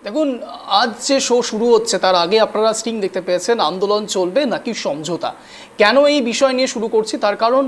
দেখুন, আজ যে শো শুরু হচ্ছে তার আগে আপনারা স্টিং দেখতে পেয়েছেন আন্দোলন চলবে নাকি সমঝোতা। কেন এই বিষয় নিয়ে শুরু করছি তার কারণ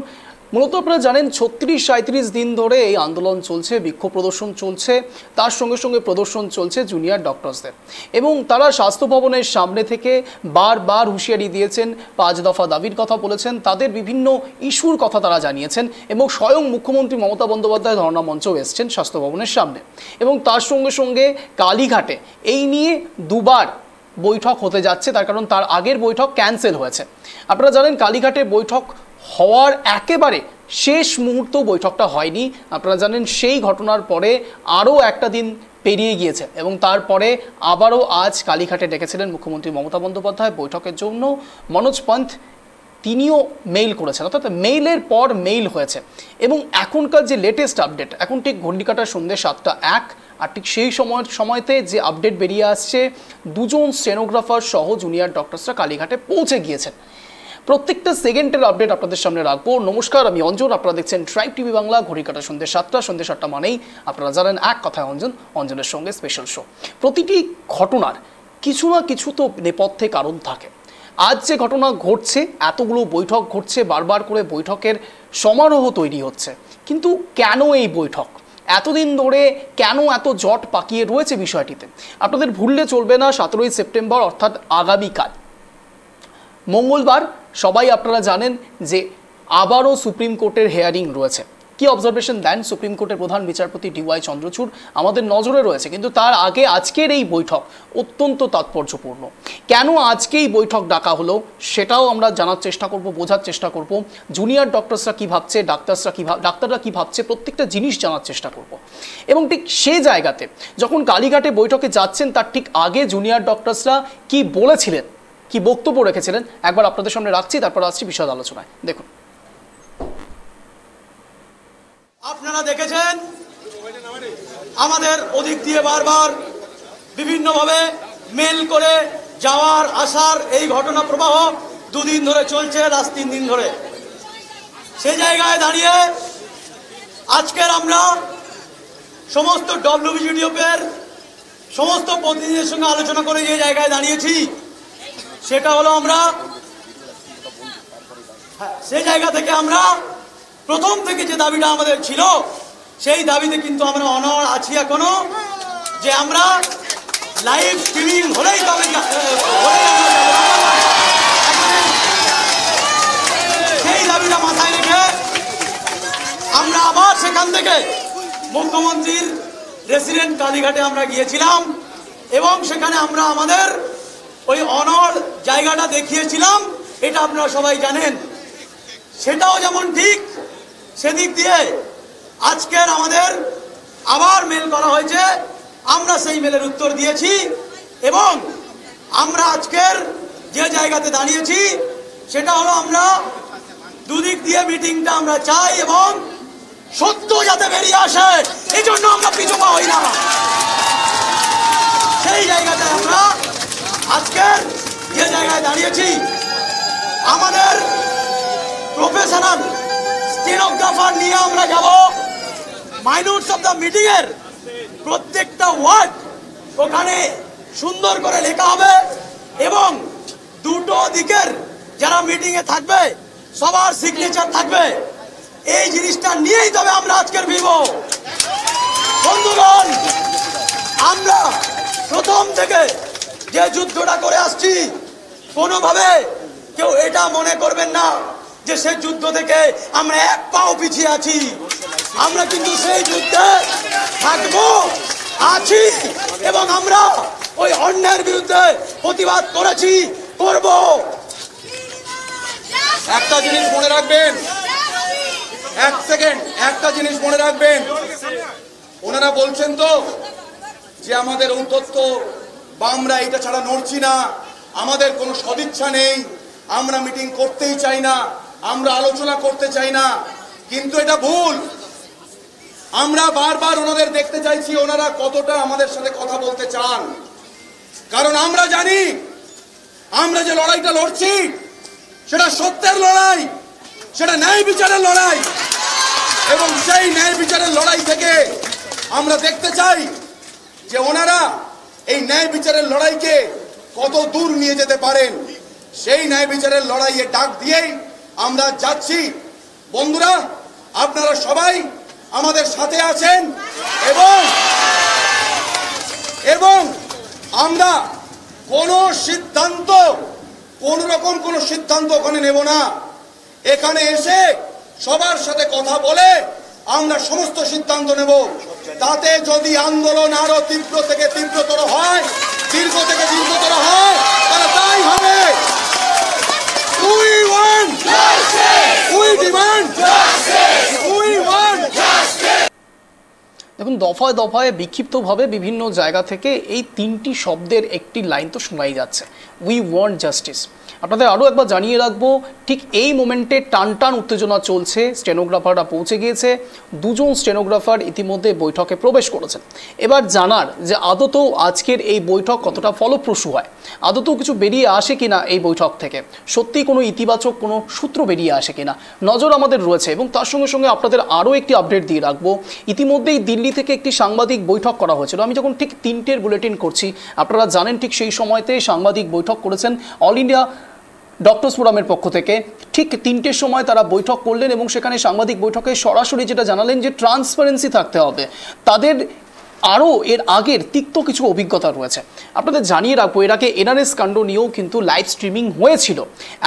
মূলত আপনারা জানেন 36-37 দিন ধরে এই আন্দোলন চলছে, বিক্ষোভ প্রদর্শন চলছে, তার সঙ্গে সঙ্গে প্রদর্শন চলছে জুনিয়র ডক্টরসদের, এবং তারা স্বাস্থ্য ভবনের সামনে থেকে বারবার হুঁশিয়ারি দিয়েছেন, 5 দফা দাবির কথা বলেছেন, তাদের বিভিন্ন ইস্যুর কথা তারা জানিয়েছেন, এবং স্বয়ং মুখ্যমন্ত্রী মমতা বন্দ্যোপাধ্যায় ধর্ণা মঞ্চেও এসছেন স্বাস্থ্য ভবনের সামনে। এবং তার সঙ্গে সঙ্গে কালীঘাটে এই নিয়ে দুবার বৈঠক হতে যাচ্ছে, তার কারণ তার আগের বৈঠক ক্যান্সেল হয়েছে। আপনারা জানেন কালীঘাটে বৈঠক হওয়ার একেবারে শেষ মুহূর্ত বৈঠকটা হয়নি। আপনারা জানেন সেই ঘটনার পরে আরও একটা দিন পেরিয়ে গিয়েছে, এবং তারপরে আবারও আজ কালীঘাটে ডেকেছিলেন মুখ্যমন্ত্রী মমতা বন্দ্যোপাধ্যায় বৈঠকের জন্য। মনোজ পন্থ তিনিও মেইল করেছেন, অর্থাৎ মেইলের পর মেইল হয়েছে। এবং এখনকার যে লেটেস্ট আপডেট, এখন ঠিক ঘণ্টিকাটার সন্ধ্যে 7:01, আর ঠিক সেই সময়তে যে আপডেট বেরিয়ে আসছে, 2জন স্টেনোগ্রাফার সহ জুনিয়র ডক্টরসরা কালীঘাটে পৌঁছে গিয়েছেন। প্রত্যেকটা সেকেন্ডের আপডেট আপনাদের সামনে রাখবো। নমস্কার, আমি অঞ্জন, আপনারা দেখছেন ট্রাইব টিভি বাংলা। ঘড়িকাটা সন্ধ্যে 7টা, সন্ধ্যে 7টা মানেই আপনারা জানেন এক কথায় অঞ্জন, অঞ্জনের সঙ্গে স্পেশাল শো। প্রতিটি ঘটনার কিছু না কিছু তো নেপথ্যে কারণ থাকে। আজ যে ঘটনা ঘটছে, এতগুলো বৈঠক ঘটছে, বারবার করে বৈঠকের সমারোহ তৈরি হচ্ছে, কিন্তু কেন এই বৈঠক এতদিন ধরে, কেন এত জট পাকিয়ে রয়েছে বিষয়টিতে? আপনাদের ভুললে চলবে না, 17ই সেপ্টেম্বর অর্থাৎ আগামীকাল মঙ্গলবার, সবাই আপনারা জানেন যে আবারও সুপ্রিম কোর্টের হেয়ারিং রয়েছে। কি অবজারভেশন দেন সুপ্রিম কোর্টের প্রধান বিচারপতি DY চন্দ্রচূড় আমাদের নজরে রয়েছে, কিন্তু তার আগে আজকের এই বৈঠক অত্যন্ত তাৎপর্যপূর্ণ। কেন আজকে এই বৈঠক ডাকা হলো সেটাও আমরা জানার চেষ্টা করব, বোঝার চেষ্টা করব। জুনিয়র ডক্টরসরা কী ভাবছে, ডাক্তাররা কী ভাবছে, প্রত্যেকটা জিনিস জানার চেষ্টা করব। এবং ঠিক সে জায়গাতে যখন কালীঘাটে বৈঠকে যাচ্ছেন, তার ঠিক আগে জুনিয়র ডক্টরসরা কি বলেছিলেন, কি বক্তব্য রেখেছিলেন, একবার আপনাদের সামনে রাখছি, তারপর আসছি বিশদ আলোচনায়। দেখুন। আপনারা দেখেছেন আমাদের ওদিক দিয়ে বারবার বিভিন্নভাবে মেল করে যাওয়ার আসার এই ঘটনা প্রবাহ 2 দিন ধরে চলছে, লাস্ট 3 দিন ধরে। সেই জায়গায় দাঁড়িয়ে আজকের আমরা সমস্ত WBGDF-এর সমস্ত প্রতিনিধিদের সঙ্গে আলোচনা করে যে জায়গায় দাঁড়িয়েছি, সেটা হলো আমরা সেই জায়গা থেকে আমরা প্রথম থেকে যে দাবিটা আমাদের ছিল, সেই দাবিতে কিন্তু আমরা অনড় আছি এখনো, যে আমরা লাইভ স্ট্রিমিং হলেই তবে সেই দাবিটা মাথায় রেখে আমরা আবার সেখান থেকে মুখ্যমন্ত্রীর রেসিডেন্ট কালীঘাটে আমরা গিয়েছিলাম, এবং সেখানে আমরা আমাদের ওই অনড় জায়গাটা দেখিয়েছিলাম। এটা আপনারা সবাই জানেন। সেটাও যেমন ঠিক, সেদিক দিয়ে আজকের আমাদের আবার মেল করা হয়েছে, আমরা সেই মেলের উত্তর দিয়েছি, এবং আমরা আজকের যে জায়গাতে দাঁড়িয়েছি সেটা হলো আমরা দুদিক দিয়ে মিটিংটা আমরা চাই, এবং সত্য যাতে বেরিয়ে আসে এই জন্য আমরা পিছু পা হই না। সেই জায়গাতে আমরা আজকের যে জায়গায় দাঁড়িয়েছি, আমাদের প্রফেশনাল স্টেনোগ্রাফার নিয়ে আমরা যাব, মাইনুটস অফ দ্য মিটিং এর প্রত্যেকটা ওয়ার্ড ওখানে সুন্দর করে লেখা হবে, এবং দুটো দিকের যারা মিটিং এ থাকবে সবার সিগনেচার থাকবে। এই জিনিসটা নিয়েই তবে আমরা আজকের ভিড়ব। বন্ধুগণ, আমরা প্রথম থেকে যে যুদ্ধটা করে আসছি, কোনোভাবে কেউ এটা মনে করবেন না যে সেই যুদ্ধ থেকে আমরা এক পাও পিছিয়ে আছি। আমরা কিন্তু সেই যুদ্ধে থাকবো, আছি, এবং আমরা ওই অন্যায়ের বিরুদ্ধে প্রতিবাদ করেছি, করব। একটা জিনিস মনে রাখবেন, 1 সেকেন্ড, একটা জিনিস মনে রাখবেন। ওনারা বলছেন তো যে আমাদের ঔদ্ধত্য বা আমরা এটা ছাড়া নড়ছি না, আমাদের কোনো সদিচ্ছা নেই, আমরা মিটিং করতেই চাই না, আমরা আলোচনা করতে চাই না, কিন্তু এটা ভুল। আমরা বারবার ওনাদের দেখতে চাইছি ওনারা কতটা আমাদের সাথে কথা বলতে চান, কারণ আমরা জানি আমরা যে লড়াইটা লড়ছি সেটা সত্যের লড়াই, সেটা ন্যায় বিচারের লড়াই, এবং সেই ন্যায় বিচারের লড়াই থেকে আমরা দেখতে চাই যে ওনারা এই ন্যায় বিচারের লড়াইকে কত দূর নিয়ে যেতে পারেন, সেই ন্যায় বিচারের লড়াইয়ে ডাক দিয়েই আমরা যাচ্ছি। বন্ধুরা, আপনারা সবাই আমাদের সাথে আছেন এবং আমরা কোনো রকম কোনো সিদ্ধান্ত ওখানে নেব না। এখানে এসে সবার সাথে কথা বলে আমরা সমস্ত সিদ্ধান্ত নেব। তাতে যদি আন্দোলন আরো তীব্র থেকে তীব্রতর হয়, দীর্ঘ থেকে দীর্ঘতর হয়, তাহলে তাই হবে। We want justice. We demand justice. We want justice. দেখুন, দফায় দফায় বিক্ষিপ্তভাবে বিভিন্ন জায়গা থেকে এই তিনটি শব্দের একটি লাইন তো শোনাই যাচ্ছে, উই ওয়ান্ট জাস্টিস। আপনাদের আরও একবার জানিয়ে রাখবো, ঠিক এই মোমেন্টে টান টান উত্তেজনা চলছে। স্টেনোগ্রাফাররা পৌঁছে গিয়েছে, দুজন স্টেনোগ্রাফার ইতিমধ্যে বৈঠকে প্রবেশ করেছেন। এবার জানার যে আদতেও আজকের এই বৈঠক কতটা ফলপ্রসূ হয়, আদতেও কিছু বেরিয়ে আসে কিনা এই বৈঠক থেকে, সত্যি কোনো ইতিবাচক কোনো সূত্র বেরিয়ে আসে কিনা, নজর আমাদের রয়েছে। এবং তার সঙ্গে সঙ্গে আপনাদের আরও একটি আপডেট দিয়ে রাখবো, ইতিমধ্যেই দিল্লি থেকে একটি সাংবাদিক বৈঠক করা হয়েছিল। আমি যখন ঠিক 3টের বুলেটিন করছি, আপনারা জানেন ঠিক সেই সময়তে সাংবাদিক বৈঠক করেছেন অল ইন্ডিয়া ডক্টরস ফোরামের পক্ষ থেকে। ঠিক 3টের সময় তারা বৈঠক করলেন এবং সেখানে সাংবাদিক বৈঠকে সরাসরি যেটা জানালেন যে ট্রান্সপারেন্সি থাকতে হবে। তাদের আরও এর আগের তিক্ত কিছু অভিজ্ঞতা রয়েছে। আপনাদের জানিয়ে রাখবো, এর আগে এনআরএস কাণ্ড নিয়েও কিন্তু লাইভ স্ট্রিমিং হয়েছিল,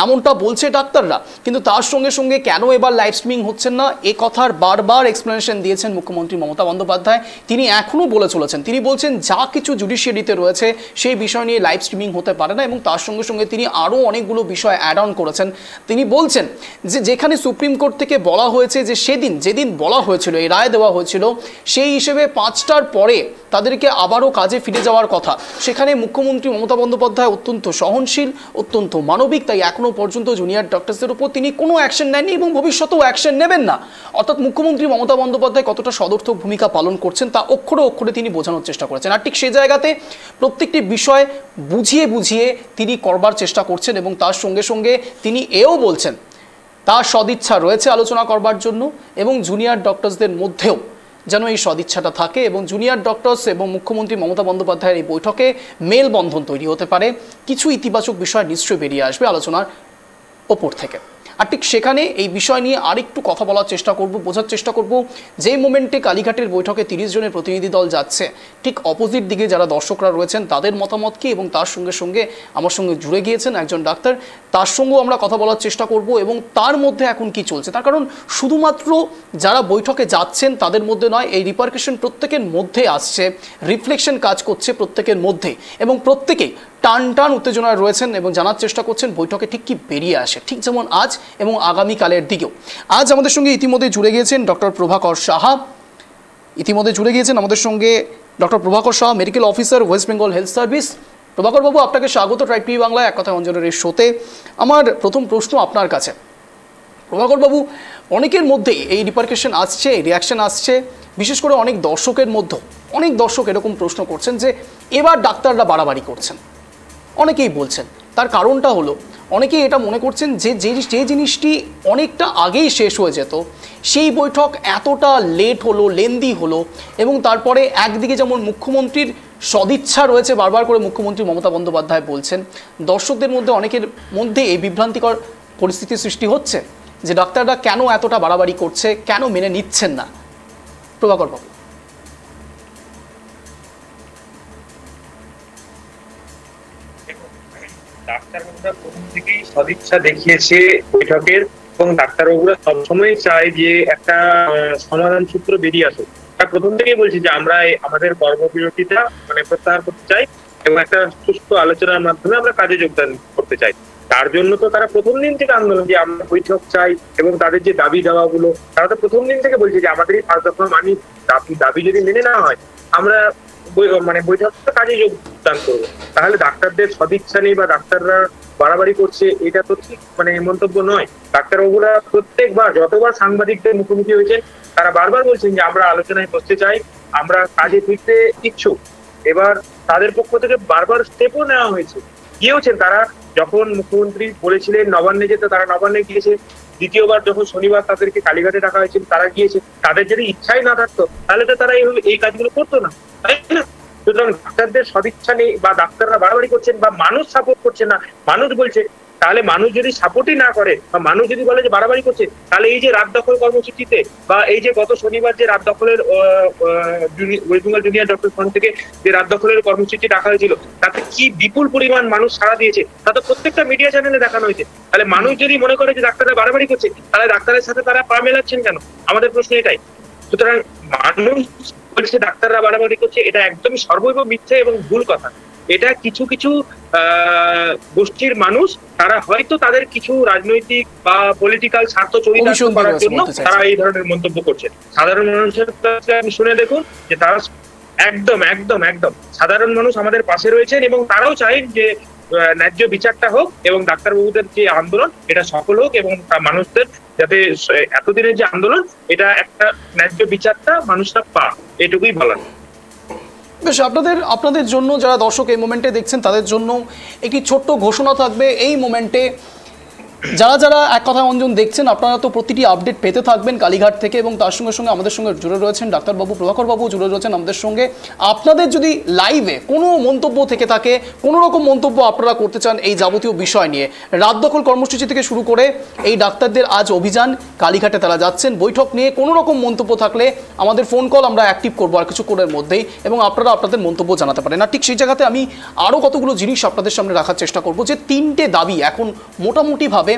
এমনটা বলছে ডাক্তাররা। কিন্তু তার সঙ্গে সঙ্গে কেন এবার লাইভ স্ট্রিমিং হচ্ছেন না, এ কথার বারবার এক্সপ্লেনেশন দিয়েছেন মুখ্যমন্ত্রী মমতা বন্দ্যোপাধ্যায়। তিনি এখনও বলে চলেছেন, তিনি বলছেন যা কিছু জুডিশিয়ারিতে রয়েছে সেই বিষয় নিয়ে লাইভ স্ট্রিমিং হতে পারে না। এবং তার সঙ্গে সঙ্গে তিনি আরও অনেকগুলো বিষয় অ্যাড অন করেছেন। তিনি বলছেন যে যেখানে সুপ্রিম কোর্ট থেকে বলা হয়েছে যে যেদিন বলা হয়েছিল, এই রায় দেওয়া হয়েছিল, সেই হিসেবে 5টার পরে তাদেরকে আবারও কাজে ফিরে যাওয়ার কথা, সেখানে মুখ্যমন্ত্রী মমতা বন্দ্যোপাধ্যায় অত্যন্ত সহনশীল, অত্যন্ত মানবিক। তাই এখনও পর্যন্ত জুনিয়র ডক্টরসদের উপর তিনি কোনো অ্যাকশন নেননি এবং ভবিষ্যতেও অ্যাকশন নেবেন না। অর্থাৎ মুখ্যমন্ত্রী মমতা বন্দ্যোপাধ্যায় কতটা সদর্থক ভূমিকা পালন করছেন তা অক্ষরে অক্ষরে তিনি বোঝানোর চেষ্টা করেছেন। আর ঠিক সেই জায়গাতে প্রত্যেকটি বিষয় বুঝিয়ে বুঝিয়ে তিনি করবার চেষ্টা করছেন। এবং তার সঙ্গে সঙ্গে তিনি এও বলছেন তার সদিচ্ছা রয়েছে আলোচনা করবার জন্য, এবং জুনিয়র ডক্টরসদের মধ্যেও যেন এই সদিচ্ছাটা থাকে এবং জুনিয়র ডক্টরস এবং মুখ্যমন্ত্রী মমতা বন্দ্যোপাধ্যায়ের এই বৈঠকে মেলবন্ধন তৈরি হতে পারে। কিছু ইতিবাচক বিষয় নিশ্চয়ই বেরিয়ে আসবে আলোচনার ওপর থেকে। আর ঠিক সেখানে এই বিষয় নিয়ে আরেকটু কথা বলার চেষ্টা করব, বোঝার চেষ্টা করব, যেই মোমেন্টে কালীঘাটের বৈঠকে 30 জনের প্রতিনিধি দল যাচ্ছে, ঠিক অপোজিট দিকে যারা দর্শকরা রয়েছেন তাদের মতামত কী। এবং তার সঙ্গে সঙ্গে আমার সঙ্গে জুড়ে গিয়েছেন একজন ডাক্তার, তার সঙ্গেও আমরা কথা বলার চেষ্টা করব এবং তার মধ্যে এখন কি চলছে। তার কারণ শুধুমাত্র যারা বৈঠকে যাচ্ছেন তাদের মধ্যে নয়, এই রিপারকেশন প্রত্যেকের মধ্যে আসছে, রিফ্লেকশন কাজ করছে প্রত্যেকের মধ্যে, এবং প্রত্যেকেই টান টান উত্তেজনায় রয়েছেন এবং জানার চেষ্টা করছেন বৈঠকে ঠিক কি বেরিয়ে আসে, ঠিক যেমন আজ এবং আগামীকালের দিকেও। আজ আমাদের সঙ্গে ইতিমধ্যে জুড়ে গিয়েছেন ডক্টর প্রভাকর সাহা, আমাদের সঙ্গে doctor Prabhakar Saha, medical officer, West Bengal health service. Prabhakar বাবু, আপনাকে স্বাগত ট্রাইব টিভি বাংলায় এক কথায় অঞ্জনের এই শোতে। আমার প্রথম প্রশ্ন আপনার কাছে। প্রভাকর বাবু, অনেকের মধ্যেই এই রিপারকেশন আসছে, রিয়াকশন আসছে, বিশেষ করে অনেক দর্শকের মধ্যেও অনেক দর্শক এরকম প্রশ্ন করছেন যে এবার ডাক্তাররা বাড়াবাড়ি করছেন। অনেকেই বলছেন তার কারণটা হলো, অনেকেই এটা মনে করছেন যে যে জিনিসটি অনেকটা আগেই শেষ হয়ে যেত, সেই বৈঠক এতটা লেট হলো, লেন্দি হলো, এবং তারপরে একদিকে যেমন মুখ্যমন্ত্রীর সদিচ্ছা রয়েছে, বারবার করে মুখ্যমন্ত্রী মমতা বন্দ্যোপাধ্যায় বলছেন, দর্শকদের মধ্যে অনেকের মধ্যে এই বিভ্রান্তিকর পরিস্থিতির সৃষ্টি হচ্ছে যে ডাক্তাররা কেন এতটা বাড়াবাড়ি করছে, কেন মেনে নিচ্ছেন না। প্রভাকর বাবু। ডাক্তারবাবুরা প্রথম থেকেই সদিচ্ছা দেখিয়েছে বৈঠকের, এবং ডাক্তারবাবুরা সবসময় চায় যে একটা সমাধান সূত্র বেরিয়ে আসুক। তারা প্রথম থেকেই বলছে যে আমরা আমাদের কর্মবিরতিটা প্রত্যাহার করতে চাই এবং একটা সুস্থ আলোচনার মাধ্যমে আমরা কাজে যোগদান করতে চাই। তার জন্য তো তারা প্রথম দিন থেকে আন্দোলন, যে আমরা বৈঠক চাই, এবং তাদের যে দাবি দাওয়াগুলো তারা তো প্রথম দিন থেকে বলছে যে আমাদের এই 5 দফা দাবি যদি মেনে নেওয়া হয় আমরা বৈঠকটা কাজে যোগদান করবো। তাহলে ডাক্তারদের সদিচ্ছা নেই বা ডাক্তাররা বাড়াবাড়ি করছে, এটা তো ঠিক মন্তব্য নয়। ডাক্তারবাবুরা প্রত্যেকবার যতবার সাংবাদিকদের মুখোমুখি হয়েছেন তারা বারবার বলছেন যে আমরা আলোচনায় বসতে চাই, আমরা কাজে ফিরতে ইচ্ছুক। এবার তাদের পক্ষ থেকে বারবার স্টেপও নেওয়া হয়েছে, গিয়েওছেন তারা। যখন মুখ্যমন্ত্রী বলেছিলেন নবান্নে যেতে, তারা নবান্নে গিয়েছে। দ্বিতীয়বার যখন শনিবার তাদেরকে কালীঘাটে ডাকা হয়েছিল তারা গিয়েছে। তাদের যদি ইচ্ছাই না থাকতো তাহলে তো তারা এই কাজগুলো করতো না, তাই না? সুতরাং ডাক্তারদের সদিচ্ছা নেই বা ডাক্তাররা বাড়াবাড়ি করছেন বা মানুষ সাপোর্ট করছে না, মানুষ বলছে, তাহলে মানুষ যদি সাপোর্টই না করে বা মানুষ যদি বলে যে বাড়াবাড়ি করছে, তাহলে এই যে রাত দখল কর্মসূচিতে বা এই যে গত শনিবার যে রাত দখলের West Bengal junior doctor front থেকে যে রাত দখলের কর্মসূচি রাখা হয়েছিল, তাতে কি বিপুল পরিমাণ মানুষ সাড়া দিয়েছে, তা তো প্রত্যেকটা মিডিয়া চ্যানেলে দেখানো হয়েছে। তাহলে মানুষ যদি মনে করে যে ডাক্তাররা বাড়াবাড়ি করছে, তাহলে ডাক্তারের সাথে তারা পা মেলাচ্ছেন কেন? আমাদের প্রশ্ন এটাই। সুতরাং মানুষ বলছে ডাক্তাররা বাড়াবাড়ি করছে, এটা একদমই সর্বৈব মিথ্যে এবং ভুল কথা। এটা কিছু কিছু গোষ্ঠীর মানুষ, তারা হয়তো তাদের কিছু রাজনৈতিক বা পলিটিক্যাল স্বার্থ চরিতার্থ করার জন্য তারা এই ধরনের মন্তব্য করছে। সাধারণ মানুষের কাছে আপনি শুনে দেখুন যে তারা একদম একদম একদম সাধারণ মানুষ আমাদের পাশে রয়েছেন এবং তারাও চায় যে ন্যায্য বিচারটা হোক এবং ডাক্তারবাবুদের যে আন্দোলন এটা সফল হোক এবং মানুষদের যাতে এতদিনের যে আন্দোলন এটা একটা ন্যায্য বিচারটা মানুষরা পাক, এটুকুই বলার। বেশ, আপনাদের জন্য যারা দর্শক এই মোমেন্টে দেখছেন তাদের জন্য একটি ছোট্ট ঘোষণা থাকবে এই মোমেন্টে। যারা এক কথা অঞ্জন দেখছেন, আপনারা তো প্রতিটি আপডেট পেতে থাকবেন কালীঘাট থেকে, এবং তার সঙ্গে সঙ্গে আমাদের সঙ্গে জুড়ে রয়েছেন ডাক্তারবাবু, প্রভাকরবাবু জুড়ে রয়েছেন আমাদের সঙ্গে। আপনাদের যদি লাইভে কোনো মন্তব্য থেকে থাকে, কোনো রকম মন্তব্য আপনারা করতে চান এই যাবতীয় বিষয় নিয়ে, রাত দখল কর্মসূচি থেকে শুরু করে এই ডাক্তারদের আজ অভিযান, কালীঘাটে তারা যাচ্ছেন, বৈঠক নিয়ে কোনো রকম মন্তব্য থাকলে আমাদের ফোন কল আমরা অ্যাক্টিভ করবো আর কিছুক্ষণের মধ্যেই, এবং আপনারা আপনাদের মন্তব্য জানাতে পারেন। আর ঠিক সেই জায়গাতে আমি আরও কতগুলো জিনিস আপনাদের সামনে রাখার চেষ্টা করব, যে 3টে দাবি এখন মোটামুটিভাবে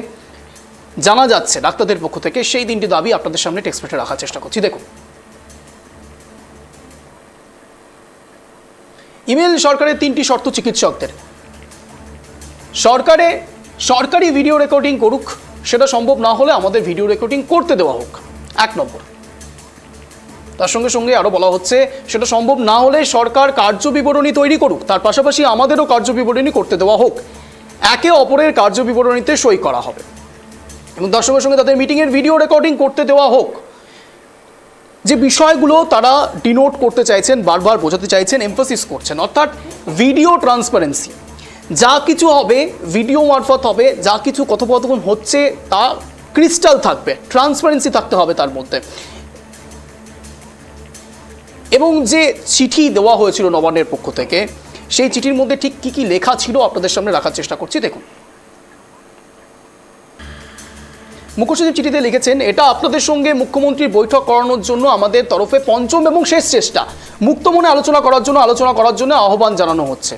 জানা যাচ্ছে ডাক্তারদের পক্ষ থেকে, সেই 3টি দাবি আপনাদের সামনে টেক্সটে রাখার চেষ্টা করছি। দেখুন, ইমেল সরকারের 3টি শর্ত চিকিৎসকদের। সরকারি ভিডিও রেকর্ডিং করুক, সেটা সম্ভব না হলে আমাদের ভিডিও রেকর্ডিং করতে দেওয়া হোক, 1 নম্বর। তার সঙ্গে সঙ্গে আরও বলা হচ্ছে সেটা সম্ভব না হলে সরকার কার্যবিবরণী তৈরি করুক, তার পাশাপাশি আমাদেরও কার্যবিবরণী করতে দেওয়া হোক, একে অপরের কার্যবিবরণীতে সই করা হবে, এবং তার সঙ্গে সঙ্গে তাদের মিটিংয়ের ভিডিও রেকর্ডিং করতে দেওয়া হোক। যে বিষয়গুলো তারা ডিনোট করতে চাইছেন, বারবার বোঝাতে চাইছেন, এমফাসিস করছেন, অর্থাৎ ভিডিও ট্রান্সপারেন্সি। যা কিছু হবে ভিডিও মারফত হবে, যা কিছু কথোপকথন হচ্ছে তা ক্রিস্টাল থাকবে, ট্রান্সপারেন্সি থাকতে হবে তার মধ্যে। এবং যে চিঠি দেওয়া হয়েছিল নবান্নের পক্ষ থেকে, সেই চিঠির মধ্যে ঠিক কী কী লেখা ছিল আপনাদের সামনে রাখার চেষ্টা করছি। দেখুন, মুখ্যসচিব চিঠিতে লিখেছেন, এটা আপনাদের সঙ্গে মুখ্যমন্ত্রীর বৈঠক করানোর জন্য আমাদের তরফে পঞ্চম এবং শেষ চেষ্টা, মুক্ত মনে আলোচনা করার জন্য আহ্বান জানানো হচ্ছে।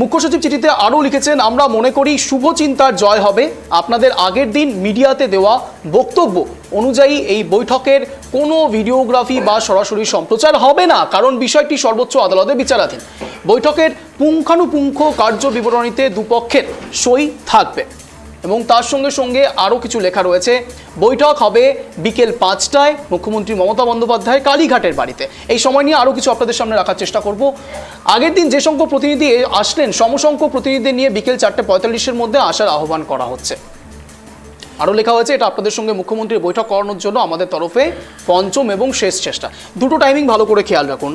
মুখ্যসচিব চিঠিতে আরও লিখেছেন, আমরা মনে করি শুভ চিন্তার জয় হবে। আপনাদের আগের দিন মিডিয়াতে দেওয়া বক্তব্য অনুযায়ী এই বৈঠকের কোনো ভিডিওগ্রাফি বা সরাসরি সম্প্রচার হবে না, কারণ বিষয়টি সর্বোচ্চ আদালতে বিচারাধীন। বৈঠকের পুঙ্খানুপুঙ্খ কার্যবিবরণীতে দুপক্ষের সই থাকবে। এবং তার সঙ্গে সঙ্গে আরও কিছু লেখা রয়েছে, বৈঠক হবে বিকেল 5টায় মুখ্যমন্ত্রী মমতা বন্দ্যোপাধ্যায় কালীঘাটের বাড়িতে। এই সময় নিয়ে আরও কিছু আপনাদের সামনে রাখার চেষ্টা করব। আগের দিন যে সংখ্যক প্রতিনিধি আসলেন, সমসংখ্যক প্রতিনিধিদের নিয়ে বিকেল 4:45-এর মধ্যে আসার আহ্বান করা হচ্ছে। আরও লেখা হয়েছে, এটা আপনাদের সঙ্গে মুখ্যমন্ত্রীর বৈঠক করানোর জন্য আমাদের তরফে পঞ্চম এবং শেষ চেষ্টা। দুটো টাইমিং ভালো করে খেয়াল রাখুন,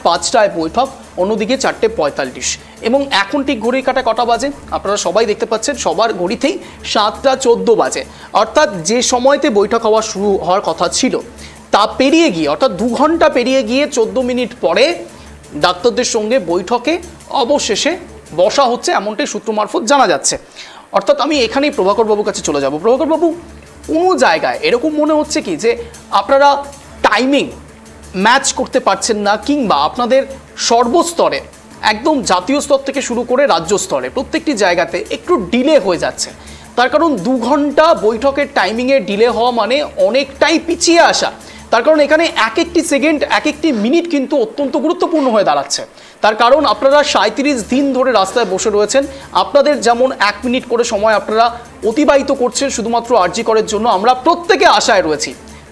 5টায় বৈঠক, অন্যদিকে 4:45, এবং এখন ঠিক ঘড়ির কাঁটায় কটা বাজে আপনারা সবাই দেখতে পাচ্ছেন, সবার ঘড়িতেই 7:14 বাজে। অর্থাৎ যে সময়তে বৈঠক শুরু হওয়ার কথা ছিল তা পেরিয়ে গিয়ে, অর্থাৎ 2 ঘন্টা পেরিয়ে গিয়ে 14 মিনিট পরে ডাক্তারদের সঙ্গে বৈঠকে অবশেষে বসা হচ্ছে, এমনটাই সূত্র মারফত জানা যাচ্ছে। অর্থাৎ আমি এখানেই প্রভাকরবাবুর কাছে চলে যাব। প্রভাকরবাবু, কোনো জায়গায় এরকম মনে হচ্ছে কি যে আপনারা টাইমিং ম্যাচ করতে পারছেন না, কিংবা আপনাদের সর্বস্তরে একদম জাতীয় স্তর থেকে শুরু করে রাজ্য স্তরে প্রত্যেকটি জায়গাতে একটু ডিলে হয়ে যাচ্ছে? তার কারণ 2 ঘন্টা বৈঠকের টাইমিংয়ে ডিলে হওয়া মানে অনেকটাই পিছিয়ে আসা। তার কারণ এখানে এক একটি সেকেন্ড, এক একটি মিনিট কিন্তু অত্যন্ত গুরুত্বপূর্ণ হয়ে দাঁড়াচ্ছে। তার কারণ আপনারা 37 দিন ধরে রাস্তায় বসে রয়েছেন, আপনাদের যেমন 1 মিনিট করে সময় আপনারা অতিবাহিত করছেন শুধুমাত্র আরজি করের জন্য, আমরা প্রত্যেকে আশায় রয়েছি।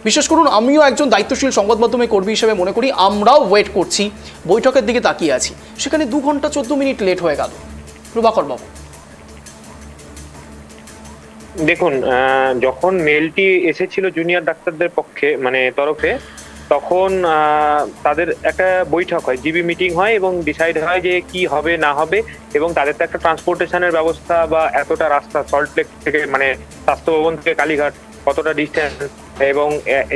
বিশেষ করুন আমিও একজন দায়িত্বশীল সংবাদ মাধ্যমে কর্মী হিসেবে মনে করি, আমরাও ওয়েট করছি, বৈঠকের দিকে তাকিয়ে আছি, সেখানে 2 ঘন্টা 14 মিনিট লেট হয়ে গেল। প্রভাকর বাবু, দেখুন, যখন মেলটি এসেছিল জুনিয়র ডাক্তারদের পক্ষে মানে তরফে, তখন তাদের একটা বৈঠক হয়, জিবি মিটিং হয় এবং ডিসাইড হয় যে কি হবে না হবে, এবং তাদের তো একটা ট্রান্সপোর্টেশনের ব্যবস্থা বা এতটা রাস্তা সল্টলেক থেকে মানে স্বাস্থ্য ভবন থেকে কালীঘাট কতটা ডিস্টেন্স, এবং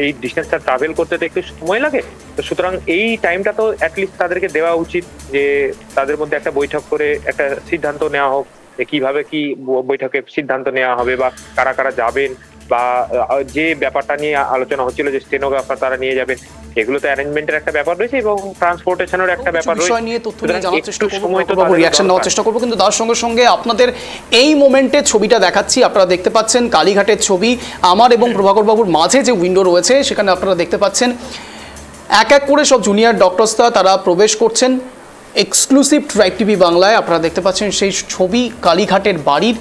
এই ডিস্টেন্সটা ট্রাভেল করতে তো একটু সময় লাগে। তো সুতরাং এই টাইমটা তো অ্যাটলিস্ট তাদেরকে দেওয়া উচিত, যে তাদের মধ্যে একটা বৈঠক করে একটা সিদ্ধান্ত নেওয়া হোক যে কিভাবে কি বৈঠকে সিদ্ধান্ত নেওয়া হবে, বা কারা কারা যাবেন, বা যে ব্যাপারটা নিয়ে আলোচনা হচ্ছিল যে স্টেনোগ্রাফার তারা নিয়ে যাবেন, এগুলো তো অ্যারেঞ্জমেন্টের একটা ব্যাপার রয়েছে এবং ট্রান্সপোর্টেশনের একটা ব্যাপার রয়েছে। বিষয় নিয়ে তথ্য নিয়ে জানার চেষ্টা করব, রিঅ্যাকশন নেওয়ার চেষ্টা করব, কিন্তু তার সঙ্গে সঙ্গে আপনাদের এই মোমেন্টের ছবিটা দেখাচ্ছি। আপনারা দেখতে পাচ্ছেন কালীঘাটের ছবি, আমার এবং প্রভাকর বাবুর মাঝে যে উইন্ডো রয়েছে সেখানে আপনারা দেখতে পাচ্ছেন এক এক করে সব জুনিয়র ডক্টরসরা তারা প্রবেশ করছেন এক্সক্লুসিভ ট্রাইব টিভি বাংলায়। আপনারা দেখতে পাচ্ছেন সেই ছবি, কালীঘাটের বাড়ির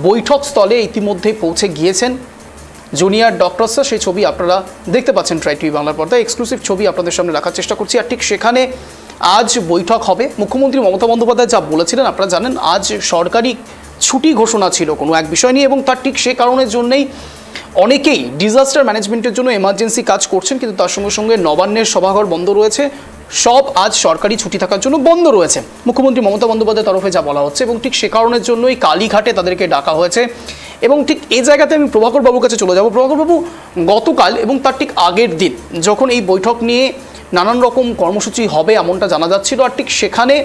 বৈঠক স্থলে ইতিমধ্যে পৌঁছে গিয়েছেন জুনিয়র ডক্টরসরা। সেই ছবি আপনারা দেখতে পাচ্ছেন ট্রাইব টিভি বাংলার পর্দায়, এক্সক্লুসিভ ছবি আপনাদের সামনে রাখার চেষ্টা করছি। আর ঠিক সেখানে আজ বৈঠক হবে। মুখ্যমন্ত্রী মমতা বন্দ্যোপাধ্যায় যা বলেছিলেন আপনারা জানেন, আজ সরকারি ছুটি ঘোষণা ছিল কোনো এক বিষয় নিয়ে, এবং তার ঠিক সে কারণের জন্যই অনেকেই ডিজাস্টার ম্যানেজমেন্টের জন্য এমার্জেন্সি কাজ করছেন, কিন্তু তার সঙ্গে সঙ্গে নবান্নের সভাঘর বন্ধ রয়েছে, সব আজ সরকারি ছুটি থাকার জন্য বন্ধ রয়েছে মুখ্যমন্ত্রী মমতা বন্দ্যোপাধ্যায়ের তরফে যা বলা হচ্ছে, এবং ঠিক সে কারণের জন্যই কালীঘাটে তাদেরকে ডাকা হয়েছে। এবং ঠিক এই জায়গাতে আমি প্রভাকর বাবুর কাছে চলে যাব। প্রভাকর বাবু, গতকাল এবং তার ঠিক আগের দিন যখন এই বৈঠক নিয়ে নানান রকম কর্মসূচি হবে এমনটা জানা যাচ্ছিল, আর ঠিক সেখানে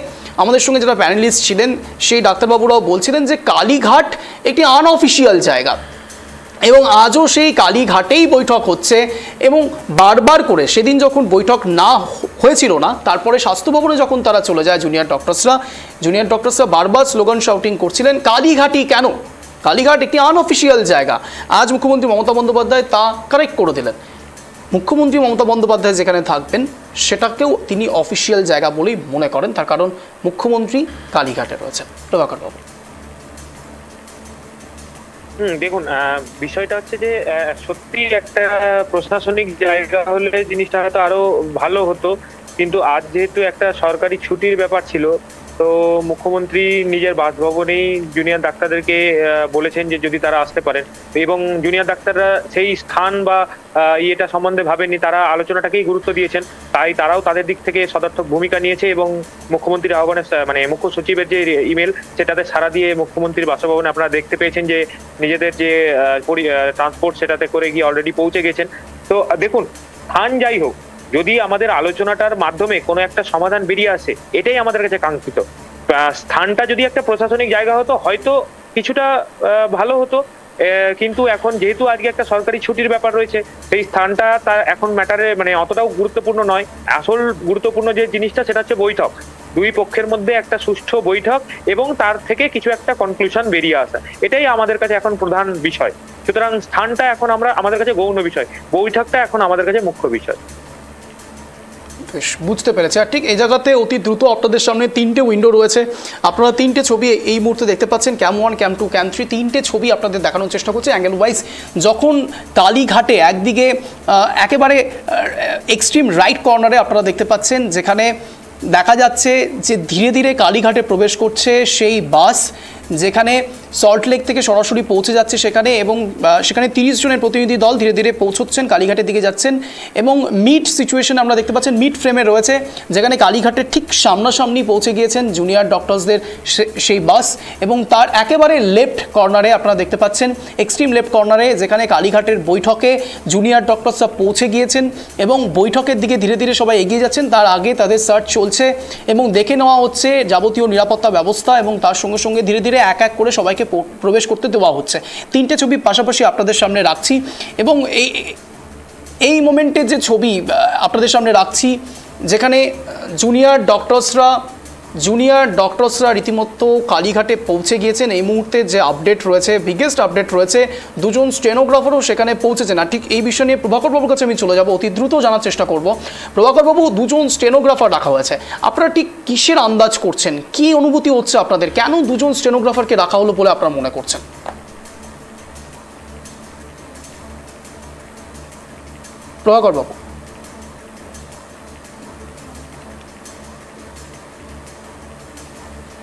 আমাদের সঙ্গে যারা প্যানেলিস্ট ছিলেন সেই ডাক্তারবাবুরাও বলছিলেন যে কালীঘাট একটি আনঅফিসিয়াল জায়গা, এবং আজও সেই কালীঘাটেই বৈঠক হচ্ছে। এবং বারবার করে সেদিন যখন বৈঠক না হয়েছিল না, তারপরে স্বাস্থ্য ভবনে যখন তারা চলে যায় জুনিয়র ডক্টরসরা বারবার স্লোগান শাউটিং করছিলেন কালীঘাটই কেন, কালীঘাট একটি আনঅফিসিয়াল জায়গা। আজ মুখ্যমন্ত্রী মমতা বন্দ্যোপাধ্যায় তা কারেক্ট করে দিলেন। মুখ্যমন্ত্রী মমতা বন্দ্যোপাধ্যায় যেখানে থাকবেন সেটাকেও তিনি অফিসিয়াল জায়গা বলেই মনে করেন, তার কারণ মুখ্যমন্ত্রী কালীঘাটে রয়েছেন। প্রভাকর বাবু, দেখুন, বিষয়টা হচ্ছে যে সত্যি একটা প্রশাসনিক জায়গা হলে জিনিসটা হয়তো আরো ভালো হতো, কিন্তু আজ যেহেতু একটা সরকারি ছুটির ব্যাপার ছিল, তো মুখ্যমন্ত্রী নিজের বাসভবনেই জুনিয়র ডাক্তারদেরকে বলেছেন যে যদি তারা আসতে পারেন, এবং জুনিয়র ডাক্তাররা সেই স্থান বা ইয়েটা সম্বন্ধে ভাবেননি, তারা আলোচনাটাকেই গুরুত্ব দিয়েছেন। তাই তারাও তাদের দিক থেকে সদর্থক ভূমিকা নিয়েছে এবং মুখ্যমন্ত্রীর আহ্বানে মানে মুখ্য সচিবের যে ইমেল সেটাতে সাড়া দিয়ে মুখ্যমন্ত্রীর বাসভবনে আপনারা দেখতে পেয়েছেন যে নিজেদের যে ট্রান্সপোর্ট সেটাতে করে গিয়ে অলরেডি পৌঁছে গেছেন। তো দেখুন, স্থান যাই হোক, যদি আমাদের আলোচনাটার মাধ্যমে কোনো একটা সমাধান বেরিয়ে আসে, এটাই আমাদের কাছে কাঙ্ক্ষিত। স্থানটা যদি একটা প্রশাসনিক জায়গা হতো হয়তো কিছুটা ভালো হতো, কিন্তু এখন যেহেতু আজকে একটা সরকারি ছুটির ব্যাপার রয়েছে, সেই স্থানটা তার এখন ম্যাটারে মানে অতটাও গুরুত্বপূর্ণ নয়। আসল গুরুত্বপূর্ণ যে জিনিসটা সেটা হচ্ছে বৈঠক, দুই পক্ষের মধ্যে একটা সুষ্ঠু বৈঠক এবং তার থেকে কিছু একটা কনক্লুশন বেরিয়ে আসা, এটাই আমাদের কাছে এখন প্রধান বিষয়। সুতরাং স্থানটা এখন আমাদের কাছে গৌণ বিষয়, বৈঠকটা এখন আমাদের কাছে মুখ্য বিষয়। বেশ, বুঝতে পেরেছি। আর ঠিক এই জায়গাতে অতি দ্রুত আপনাদের সামনে তিনটে উইন্ডো রয়েছে, আপনারা তিনটে ছবি এই মুহূর্তে দেখতে পাচ্ছেন, ক্যাম 1, ক্যাম 2, ক্যাম 3, তিনটে ছবি আপনাদের দেখানোর চেষ্টা করছে অ্যাঙ্গেল ওয়াইজ। যখন কালীঘাটে একদিকে একেবারে এক্সট্রিম রাইট কর্নারে আপনারা দেখতে পাচ্ছেন, যেখানে দেখা যাচ্ছে যে ধীরে ধীরে কালীঘাটে প্রবেশ করছে সেই বাস, যেখানে সল্টলেক থেকে সরাসরি পৌঁছে যাচ্ছে সেখানে, এবং সেখানে 30 জনের প্রতিনিধি দল ধীরে ধীরে পৌঁছচ্ছেন, কালীঘাটের দিকে যাচ্ছেন। এবং মিড সিচুয়েশন আমরা দেখতে পাচ্ছেন, মিড ফ্রেমে রয়েছে, যেখানে কালীঘাটের ঠিক সামনাসামনি পৌঁছে গিয়েছেন জুনিয়র ডক্টরসদের সেই বাস, এবং তার একেবারে লেফট কর্নারে আপনারা দেখতে পাচ্ছেন, এক্সট্রিম লেফট কর্নারে, যেখানে কালীঘাটের বৈঠকে জুনিয়র ডক্টরসরা পৌঁছে গিয়েছেন এবং বৈঠকের দিকে ধীরে ধীরে সবাই এগিয়ে যাচ্ছেন। তার আগে তাদের সার্চ চলছে এবং দেখে নেওয়া হচ্ছে যাবতীয় নিরাপত্তা ব্যবস্থা, এবং তার সঙ্গে সঙ্গে ধীরে ধীরে এক এক করে সবাইকে প্রবেশ করতে দেওয়া হচ্ছে। তিনটে ছবি পাশাপাশি আপনাদের সামনে রাখছি, এবং এই মোমেন্টে যে ছবি আপনাদের সামনে রাখছি, যেখানে জুনিয়র ডক্টরসরা রীতিমতো কালীঘাটে পৌঁছে গিয়েছেন। এই মুহূর্তে যে আপডেট রয়েছে, বিগেস্ট আপডেট রয়েছে, দুজন স্টেনোগ্রাফারও সেখানে পৌঁছেছেন। আর ঠিক এই বিষয় নিয়ে প্রভাকর বাবুর কাছে আমি চলে যাব, অতি দ্রুত জানার চেষ্টা করব। প্রভাকর বাবু, দুজন স্টেনোগ্রাফার রাখা হয়েছে, আপনারা ঠিক কিসের আন্দাজ করছেন, কি অনুভূতি হচ্ছে আপনাদের, কেন দুজন স্টেনোগ্রাফারকে রাখা হলো বলে আপনারা মনে করছেন? প্রভাকর বাবু,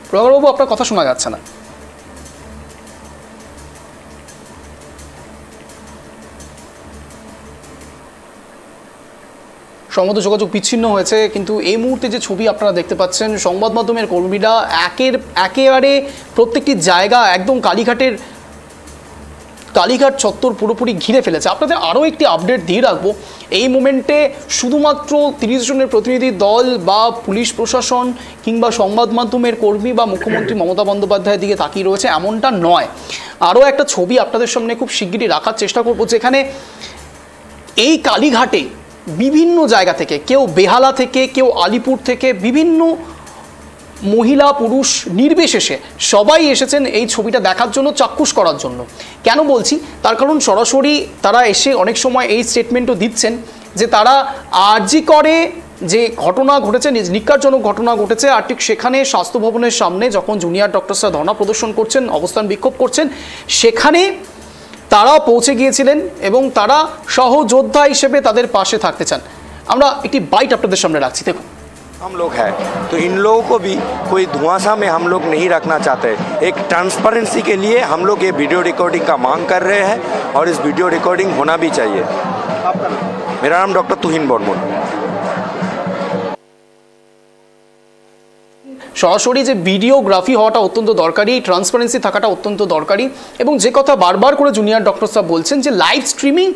প্রভাকরবাবু, আপনার কথা শোনা যাচ্ছে না। সংবাদ যোগাযোগ বিচ্ছিন্ন হয়েছে, কিন্তু এই মুহূর্তে যে ছবি আপনারা দেখতে পাচ্ছেন, সংবাদ মাধ্যমের কর্মীরা একেবারে প্রত্যেকটি জায়গা একদম কালীঘাটের কালীঘাট চত্বর পুরোপুরি ঘিরে ফেলেছে। আপনাদের আরও একটি আপডেট দিয়ে রাখবো, এই মোমেন্টে শুধুমাত্র 30 জনের প্রতিনিধি দল বা পুলিশ প্রশাসন কিংবা সংবাদ মাধ্যমের কর্মী বা মুখ্যমন্ত্রী মমতা বন্দ্যোপাধ্যায়ের দিকে তাকিয়ে রয়েছে এমনটা নয়। আরও একটা ছবি আপনাদের সামনে খুব শিগগিরই রাখার চেষ্টা করবো, যেখানে এই কালীঘাটে বিভিন্ন জায়গা থেকে, কেউ বেহালা থেকে, কেউ আলিপুর থেকে, বিভিন্ন মহিলা পুরুষ নির্বিশেষে সবাই এসেছেন এই ছবিটা দেখার জন্য, চাক্ষুষ করার জন্য। কেন বলছি? তার কারণ সরাসরি তারা এসে অনেক সময় এই স্টেটমেন্টও দিচ্ছেন যে তারা আরজি করে যে ঘটনা ঘটেছে, নিকারজনক ঘটনা ঘটেছে, আর ঠিক সেখানে স্বাস্থ্য ভবনের সামনে যখন জুনিয়র ডক্টরসরা ধর্ণা প্রদর্শন করছেন, অবস্থান বিক্ষোভ করছেন, সেখানে তারা পৌঁছে গিয়েছিলেন এবং তারা সহযোদ্ধা হিসেবে তাদের পাশে থাকতে চান। আমরা একটি বাইট আপনাদের সামনে রাখছি, দেখুন। हम लोग हैं तो इन लोगों को भी कोई धुआंसा में हम लोग नहीं रखना चाहते। एक ट्रांसपेरेंसी के लिए हम लोग ये वीडियो रिकॉर्डिंग का मांग कर रहे हैं और इस वीडियो रिकॉर्डिंग होना भी चाहिए। मेरा नाम डॉक्टर तुहिन बर्मन। সরাসরি যে ভিডিওগ্রাফি হওয়াটা অত্যন্ত দরকারি, ট্রান্সপারেন্সি থাকাটা অত্যন্ত দরকারি, এবং যে কথা বারবার করে জুনিয়র ডক্টরসরা বলছেন যে লাইভ স্ট্রিমিং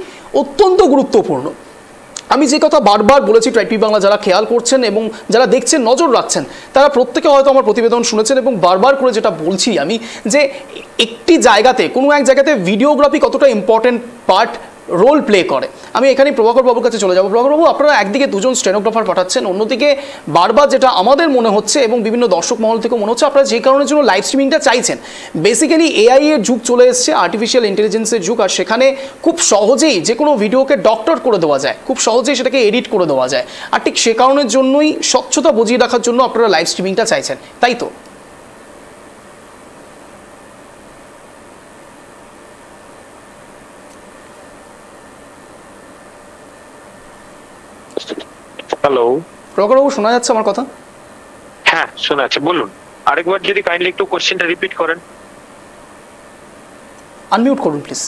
অত্যন্ত গুরুত্বপূর্ণ। আমি যে কথা বারবার বলেছি, ট্রাইব টিভি বাংলা যারা খেয়াল করছেন এবং যারা দেখছেন, নজর রাখছেন, তারা প্রত্যেকে হয়তো আমার প্রতিবেদন শুনেছেন, এবং বারবার করে যেটা বলছি আমি যে একটি জায়গাতে, কোনো এক জায়গাতে ভিডিওগ্রাফি কতটা ইম্পর্টেন্ট পার্ট রোল প্লে করে। আমি এখানে প্রভাকর বাবুর কাছে চলে যাব। প্রভাকর বাবু, আপনারা একদিকে দুজন স্টেনোগ্রাফার পাঠাচ্ছেন, অন্যদিকে বারবার যেটা আমাদের মনে হচ্ছে এবং বিভিন্ন দর্শক মহল থেকে মনে হচ্ছে আপনারা যে কারণের জন্য লাইভ স্ট্রিমিংটা চাইছেন, বেসিক্যালি এআই এর যুগ চলে এসছে, আর্টিফিশিয়াল ইন্টেলিজেন্সের যুগ, আর সেখানে খুব সহজেই যে কোনো ভিডিওকে ডক্টর করে দেওয়া যায়, খুব সহজেই সেটাকে এডিট করে দেওয়া যায়, আর ঠিক সে কারণের জন্যই স্বচ্ছতা বজিয়ে রাখার জন্য আপনারা লাইভ স্ট্রিমিংটা চাইছেন, তাই তো? হ্যালো, প্রভাকরবাবু, শোনা যাচ্ছে আমার কথা? হ্যাঁ শোনা যাচ্ছে, বলুন। আরেকবার যদি কাইন্ডলি একটু কোশ্চেনটা রিপিট করেন। আনমিউট করুন প্লিজ।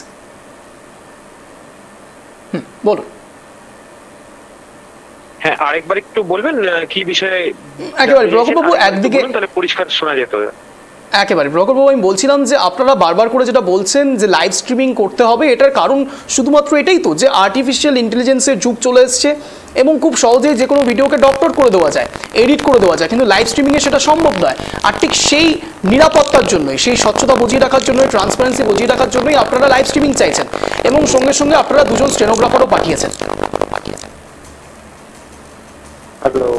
বলুন। হ্যাঁ, আরেকবার একটু বলবেন কি বিষয়ে? একেবারে প্রভাকরবাবু, একদিকে তাহলে পরিষ্কার শোনা যেত। একেবারে প্রভাকরবাবু, আমি বলছিলাম যে আপনারা বারবার করে যেটা বলছেন যে লাইভ স্ট্রিমিং করতে হবে, এটার কারণ শুধুমাত্র এটাই তো যে আর্টিফিশিয়াল ইন্টেলিজেন্সের যুগ চলে এসছে এবং খুব সহজেই যে কোনো ভিডিওকে ডক্টর করে দেওয়া যায়, এডিট করে দেওয়া যায়, কিন্তু লাইভ স্ট্রিমিংয়ে সেটা সম্ভব নয়। আর ঠিক সেই নিরাপত্তার জন্যই, সেই স্বচ্ছতা বজিয়ে রাখার জন্যই, ট্রান্সপারেন্সি বজিয়ে রাখার জন্যই আপনারা লাইভ স্ট্রিমিং চাইছেন, এবং সঙ্গে সঙ্গে আপনারা দুজন স্টেনোগ্রাফারও পাঠিয়েছেন। হ্যালো,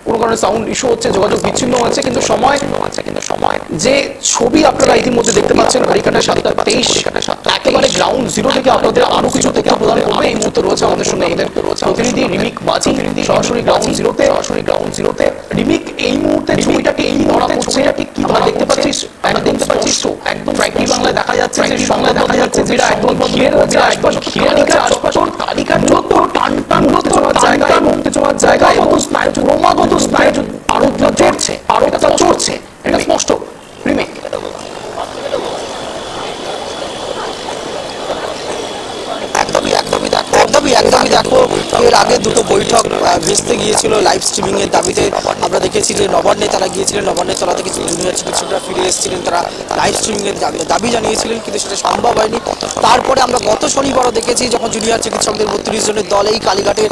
কোনো কারণে সাউন্ড ইস্যু হচ্ছে, যোগাযোগ বিচ্ছিন্ন হচ্ছে, কিন্তু সময় যে ছবি আপনারা ইতিমধ্যে দেখতে পাচ্ছেন, ঘড়িকাটা 7:23, একেবারে গ্রাউন্ড জিরো থেকে আপনাদের আরো কিছু তথ্য প্রদান করবে। এই মুহূর্তে রয়েছে আমাদের সঙ্গে আমাদের প্রতিনিধি রিমিক বাজি, সরাসরি গ্রাউন্ড জিরোতে। রিমিক, এই মুহূর্তে ছবিটাকে এই ধরা পড়ছে, আমরা দেখতে পাচ্ছি একদম স্পষ্ট, একদম ট্রাইব টিভি বাংলায় দেখা যাচ্ছে যে বাংলায় দেখা যাচ্ছে যেটা একদম ঘিরে রয়েছে আশপাশ, কালীঘাট চত্বর টান টান হতে চলার জায়গায় এবং ক্রমাগত স্নায়ু আরোগ্য চড়ছে, এটা স্পষ্ট। রিমিক, একদমই দেখো, এর আগে দুটো বৈঠক ভেস্তে গিয়েছিল লাইভ স্ট্রিমিং এর দাবিতে। আমরা দেখেছি যে নবান্নে তারা গিয়েছিলেন, নবান্নের তলা থেকে কিছু জুনিয়র চিকিৎসকরা ফিরে এসেছিলেন, তারা লাইভ স্ট্রিমিং এর দাবি জানিয়েছিলেন, কিন্তু সেটা সম্ভব হয়নি। তারপরে আমরা গত শনিবারও দেখেছি যখন জুনিয়র চিকিৎসকদের 32 জনের দল এই কালীঘাটের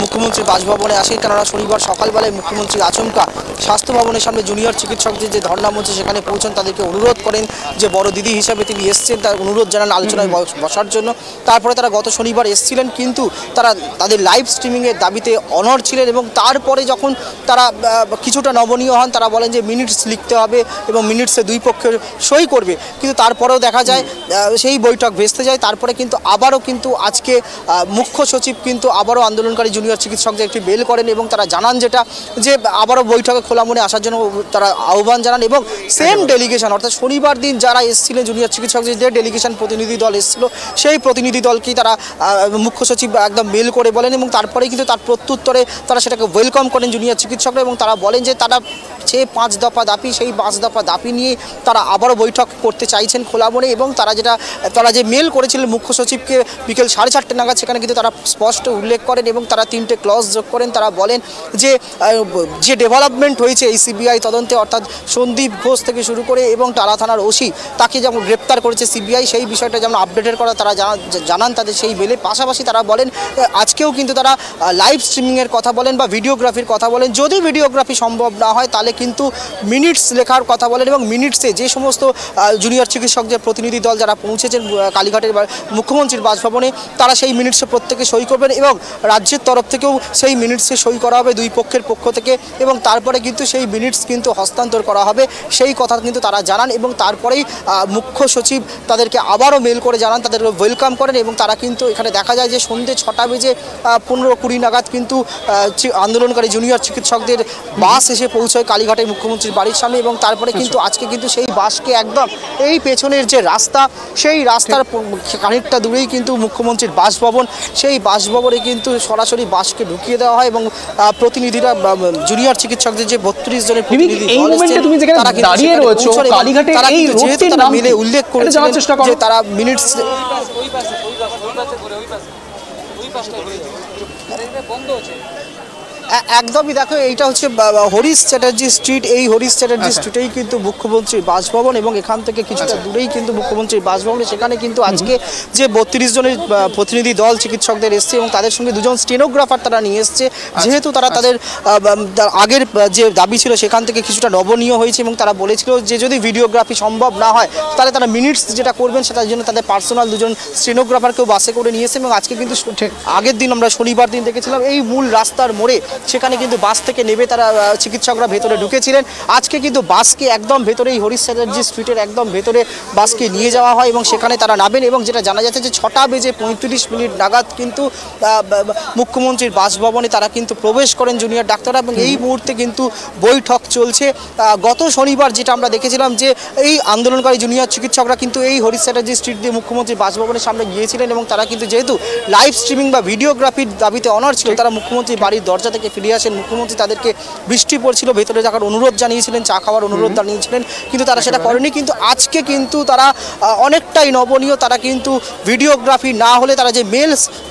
মুখ্যমন্ত্রীর বাসভবনে আসে, কেননা শনিবার সকালবেলায় মুখ্যমন্ত্রী আচমকা স্বাস্থ্য ভবনের সামনে জুনিয়র চিকিৎসকদের যে ধর্ণা মঞ্চে সেখানে পৌঁছন, তাদেরকে অনুরোধ করেন যে বড় দিদি হিসাবে তিনি এসছেন, তার অনুরোধ জানান আলোচনায় বসার জন্য। তারপরে তারা গত শনিবার এসেছিলেন, কিন্তু তারা তাদের লাইভ স্ট্রিমিংয়ের দাবিতে অনড় ছিলেন, এবং তারপরে যখন তারা কিছুটা নমনীয় হন, তারা বলেন যে মিনিটস লিখতে হবে এবং মিনিটসে দুই পক্ষের সই করবে, কিন্তু তারপরেও দেখা যায় সেই বৈঠক ভেস্তে যায়। তারপরে কিন্তু আবারও কিন্তু আজকে মুখ্য সচিব কিন্তু আবারও আন্দোলনকারী জুনিয়র চিকিৎসকদের একটি মেল করেন এবং তারা জানান যেটা যে আবারও বৈঠকে খোলা মনে আসার জন্য তারা আহ্বান জানান, এবং সেম ডেলিগেশন, অর্থাৎ শনিবার দিন যারা এসেছিলেন জুনিয়র চিকিৎসকদের ডেলিগেশন প্রতিনিধি দল এসেছিল, সেই প্রতিনিধি দলকেই তারা মুখ্য সচিব একদম মেল করে বলেন, এবং তারপরে কিন্তু তার প্রত্যুত্তরে তারা সেটাকে ওয়েলকাম করেন জুনিয়র চিকিৎসকরা, এবং তারা বলেন যে তারা যে 5 দফা দাবি, সেই 5 দফা দাবি নিয়ে তারা আবারও বৈঠক করতে চাইছেন খোলা মনে। এবং তারা যে মেল করেছিলেন মুখ্য সচিবকে বিকেল 4:30 নাগাদ, সেখানে কিন্তু তারা স্পষ্ট উল্লেখ করেন এবং তারা 3টে ক্লজ যোগ করেন। তারা বলেন যে ডেভেলপমেন্ট হয়েছে এই সিবিআই তদন্তে, অর্থাৎ সন্দীপ ঘোষ থেকে শুরু করে এবং টালা থানার ওসি তাকে যেমন গ্রেপ্তার করেছে সিবিআই, সেই বিষয়টা যেমন আপডেটের করা তারা জানান তাদের সেই মেলে। পাশাপাশি তারা বলেন আজকেও কিন্তু তারা লাইভ স্ট্রিমিংয়ের কথা বলেন বা ভিডিওগ্রাফির কথা বলেন। যদি ভিডিওগ্রাফি সম্ভব না হয় তাহলে কিন্তু মিনিটস লেখার কথা বলেন এবং মিনিটসে যে সমস্ত জুনিয়র চিকিৎসকদের প্রতিনিধি দল যারা পৌঁছেছেন কালীঘাটের মুখ্যমন্ত্রীর বাসভবনে, তারা সেই মিনিটসে প্রত্যেকে সই করবেন এবং রাজ্যের তরফ থেকেও সেই মিনিটসে সই করা হবে দুই পক্ষের পক্ষ থেকে এবং তারপরে কিন্তু সেই মিনিটস কিন্তু হস্তান্তর করা হবে, সেই কথা কিন্তু তারা জানান। এবং তারপরেই মুখ্য সচিব তাদেরকে আবারও মেল করে জানান, তাদেরকে ওয়েলকাম করেন এবং তারা কিন্তু এখানে দেখা যায় যে সন্ধ্যে 6:15-20 নাগাদ কিন্তু আন্দোলনকারী জুনিয়র চিকিৎসকদের বাস এসে পৌঁছয় কালীঘাটে মুখ্যমন্ত্রীর বাড়ির সামনে। এবং তারপরে কিন্তু আজকে কিন্তু সেই বাসকে একদম এই পেছনের যে রাস্তা, সেই রাস্তার খানিকটা দূরেই কিন্তু মুখ্যমন্ত্রীর বাসভবন, সেই বাসভবনে কিন্তু সরাসরি বাসকে ঢুকিয়ে দেওয়া হয় এবং প্রতিনিধিরা জুনিয়র চিকিৎসকদের যে 32 জনের প্রতিনিধি মিলে উল্লেখ করেছেন যে তারা মিনিটস একদমই দেখো, এইটা হচ্ছে হরিশ চ্যাটার্জি স্ট্রিট। এই হরিশ চ্যাটার্জি স্ট্রিটেই কিন্তু মুখ্যমন্ত্রীর বাসভবন এবং এখান থেকে কিছুটা দূরেই কিন্তু মুখ্যমন্ত্রীর বাসভবন। সেখানে কিন্তু আজকে যে 32 জনের প্রতিনিধি দল চিকিৎসকদের এসছে এবং তাদের সঙ্গে 2জন স্টেনোগ্রাফার তারা নিয়ে এসছে, যেহেতু তারা তাদের আগের যে দাবি ছিল সেখান থেকে কিছুটা নবনীয় হয়েছে এবং তারা বলেছিল যে যদি ভিডিওগ্রাফি সম্ভব না হয় তাহলে তারা মিনিটস যেটা করবেন সেটার জন্য তাদের পার্সোনাল 2জন স্টেনোগ্রাফারকেও বাসে করে নিয়েছে। এবং আজকে কিন্তু আগের দিন আমরা শনিবার দিন দেখেছিলাম এই মূল রাস্তার মোড়ে, সেখানে কিন্তু বাস থেকে নেমে তারা চিকিৎসকরা ভেতরে ঢুকেছিলেন। আজকে কিন্তু বাসকে একদম ভেতরে এই হরিশ চ্যাটার্জি স্ট্রিটের একদম ভেতরে বাসকে নিয়ে যাওয়া হয় এবং সেখানে তারা নামেন। এবং যেটা জানা যাচ্ছে যে 6:35 নাগাদ কিন্তু মুখ্যমন্ত্রীর বাসভবনে তারা কিন্তু প্রবেশ করেন জুনিয়র ডাক্তাররা এবং এই মুহূর্তে কিন্তু বৈঠক চলছে। গত শনিবার যেটা আমরা দেখেছিলাম যে এই আন্দোলনকারী জুনিয়র চিকিৎসকরা কিন্তু এই হরিশ চ্যাটার্জি স্ট্রিট দিয়ে মুখ্যমন্ত্রীর বাসভবনের সামনে গিয়েছিলেন এবং তারা কিন্তু যেহেতু লাইভ স্ট্রিমিং বা ভিডিওগ্রাফির দাবিতে অনড় ছিল, তারা মুখ্যমন্ত্রীর বাড়ির দরজা থেকে ফিরে আসেন। মুখ্যমন্ত্রী তাদেরকে বৃষ্টি পড়ছিল, ভেতরে থাকার অনুরোধ জানিয়েছিলেন, চা খাওয়ার অনুরোধ জানিয়েছিলেন, কিন্তু তারা সেটা করেনি। কিন্তু আজকে কিন্তু তারা অনেকটাই নবনীয়, তারা কিন্তু ভিডিওগ্রাফি না হলে তারা যে মেল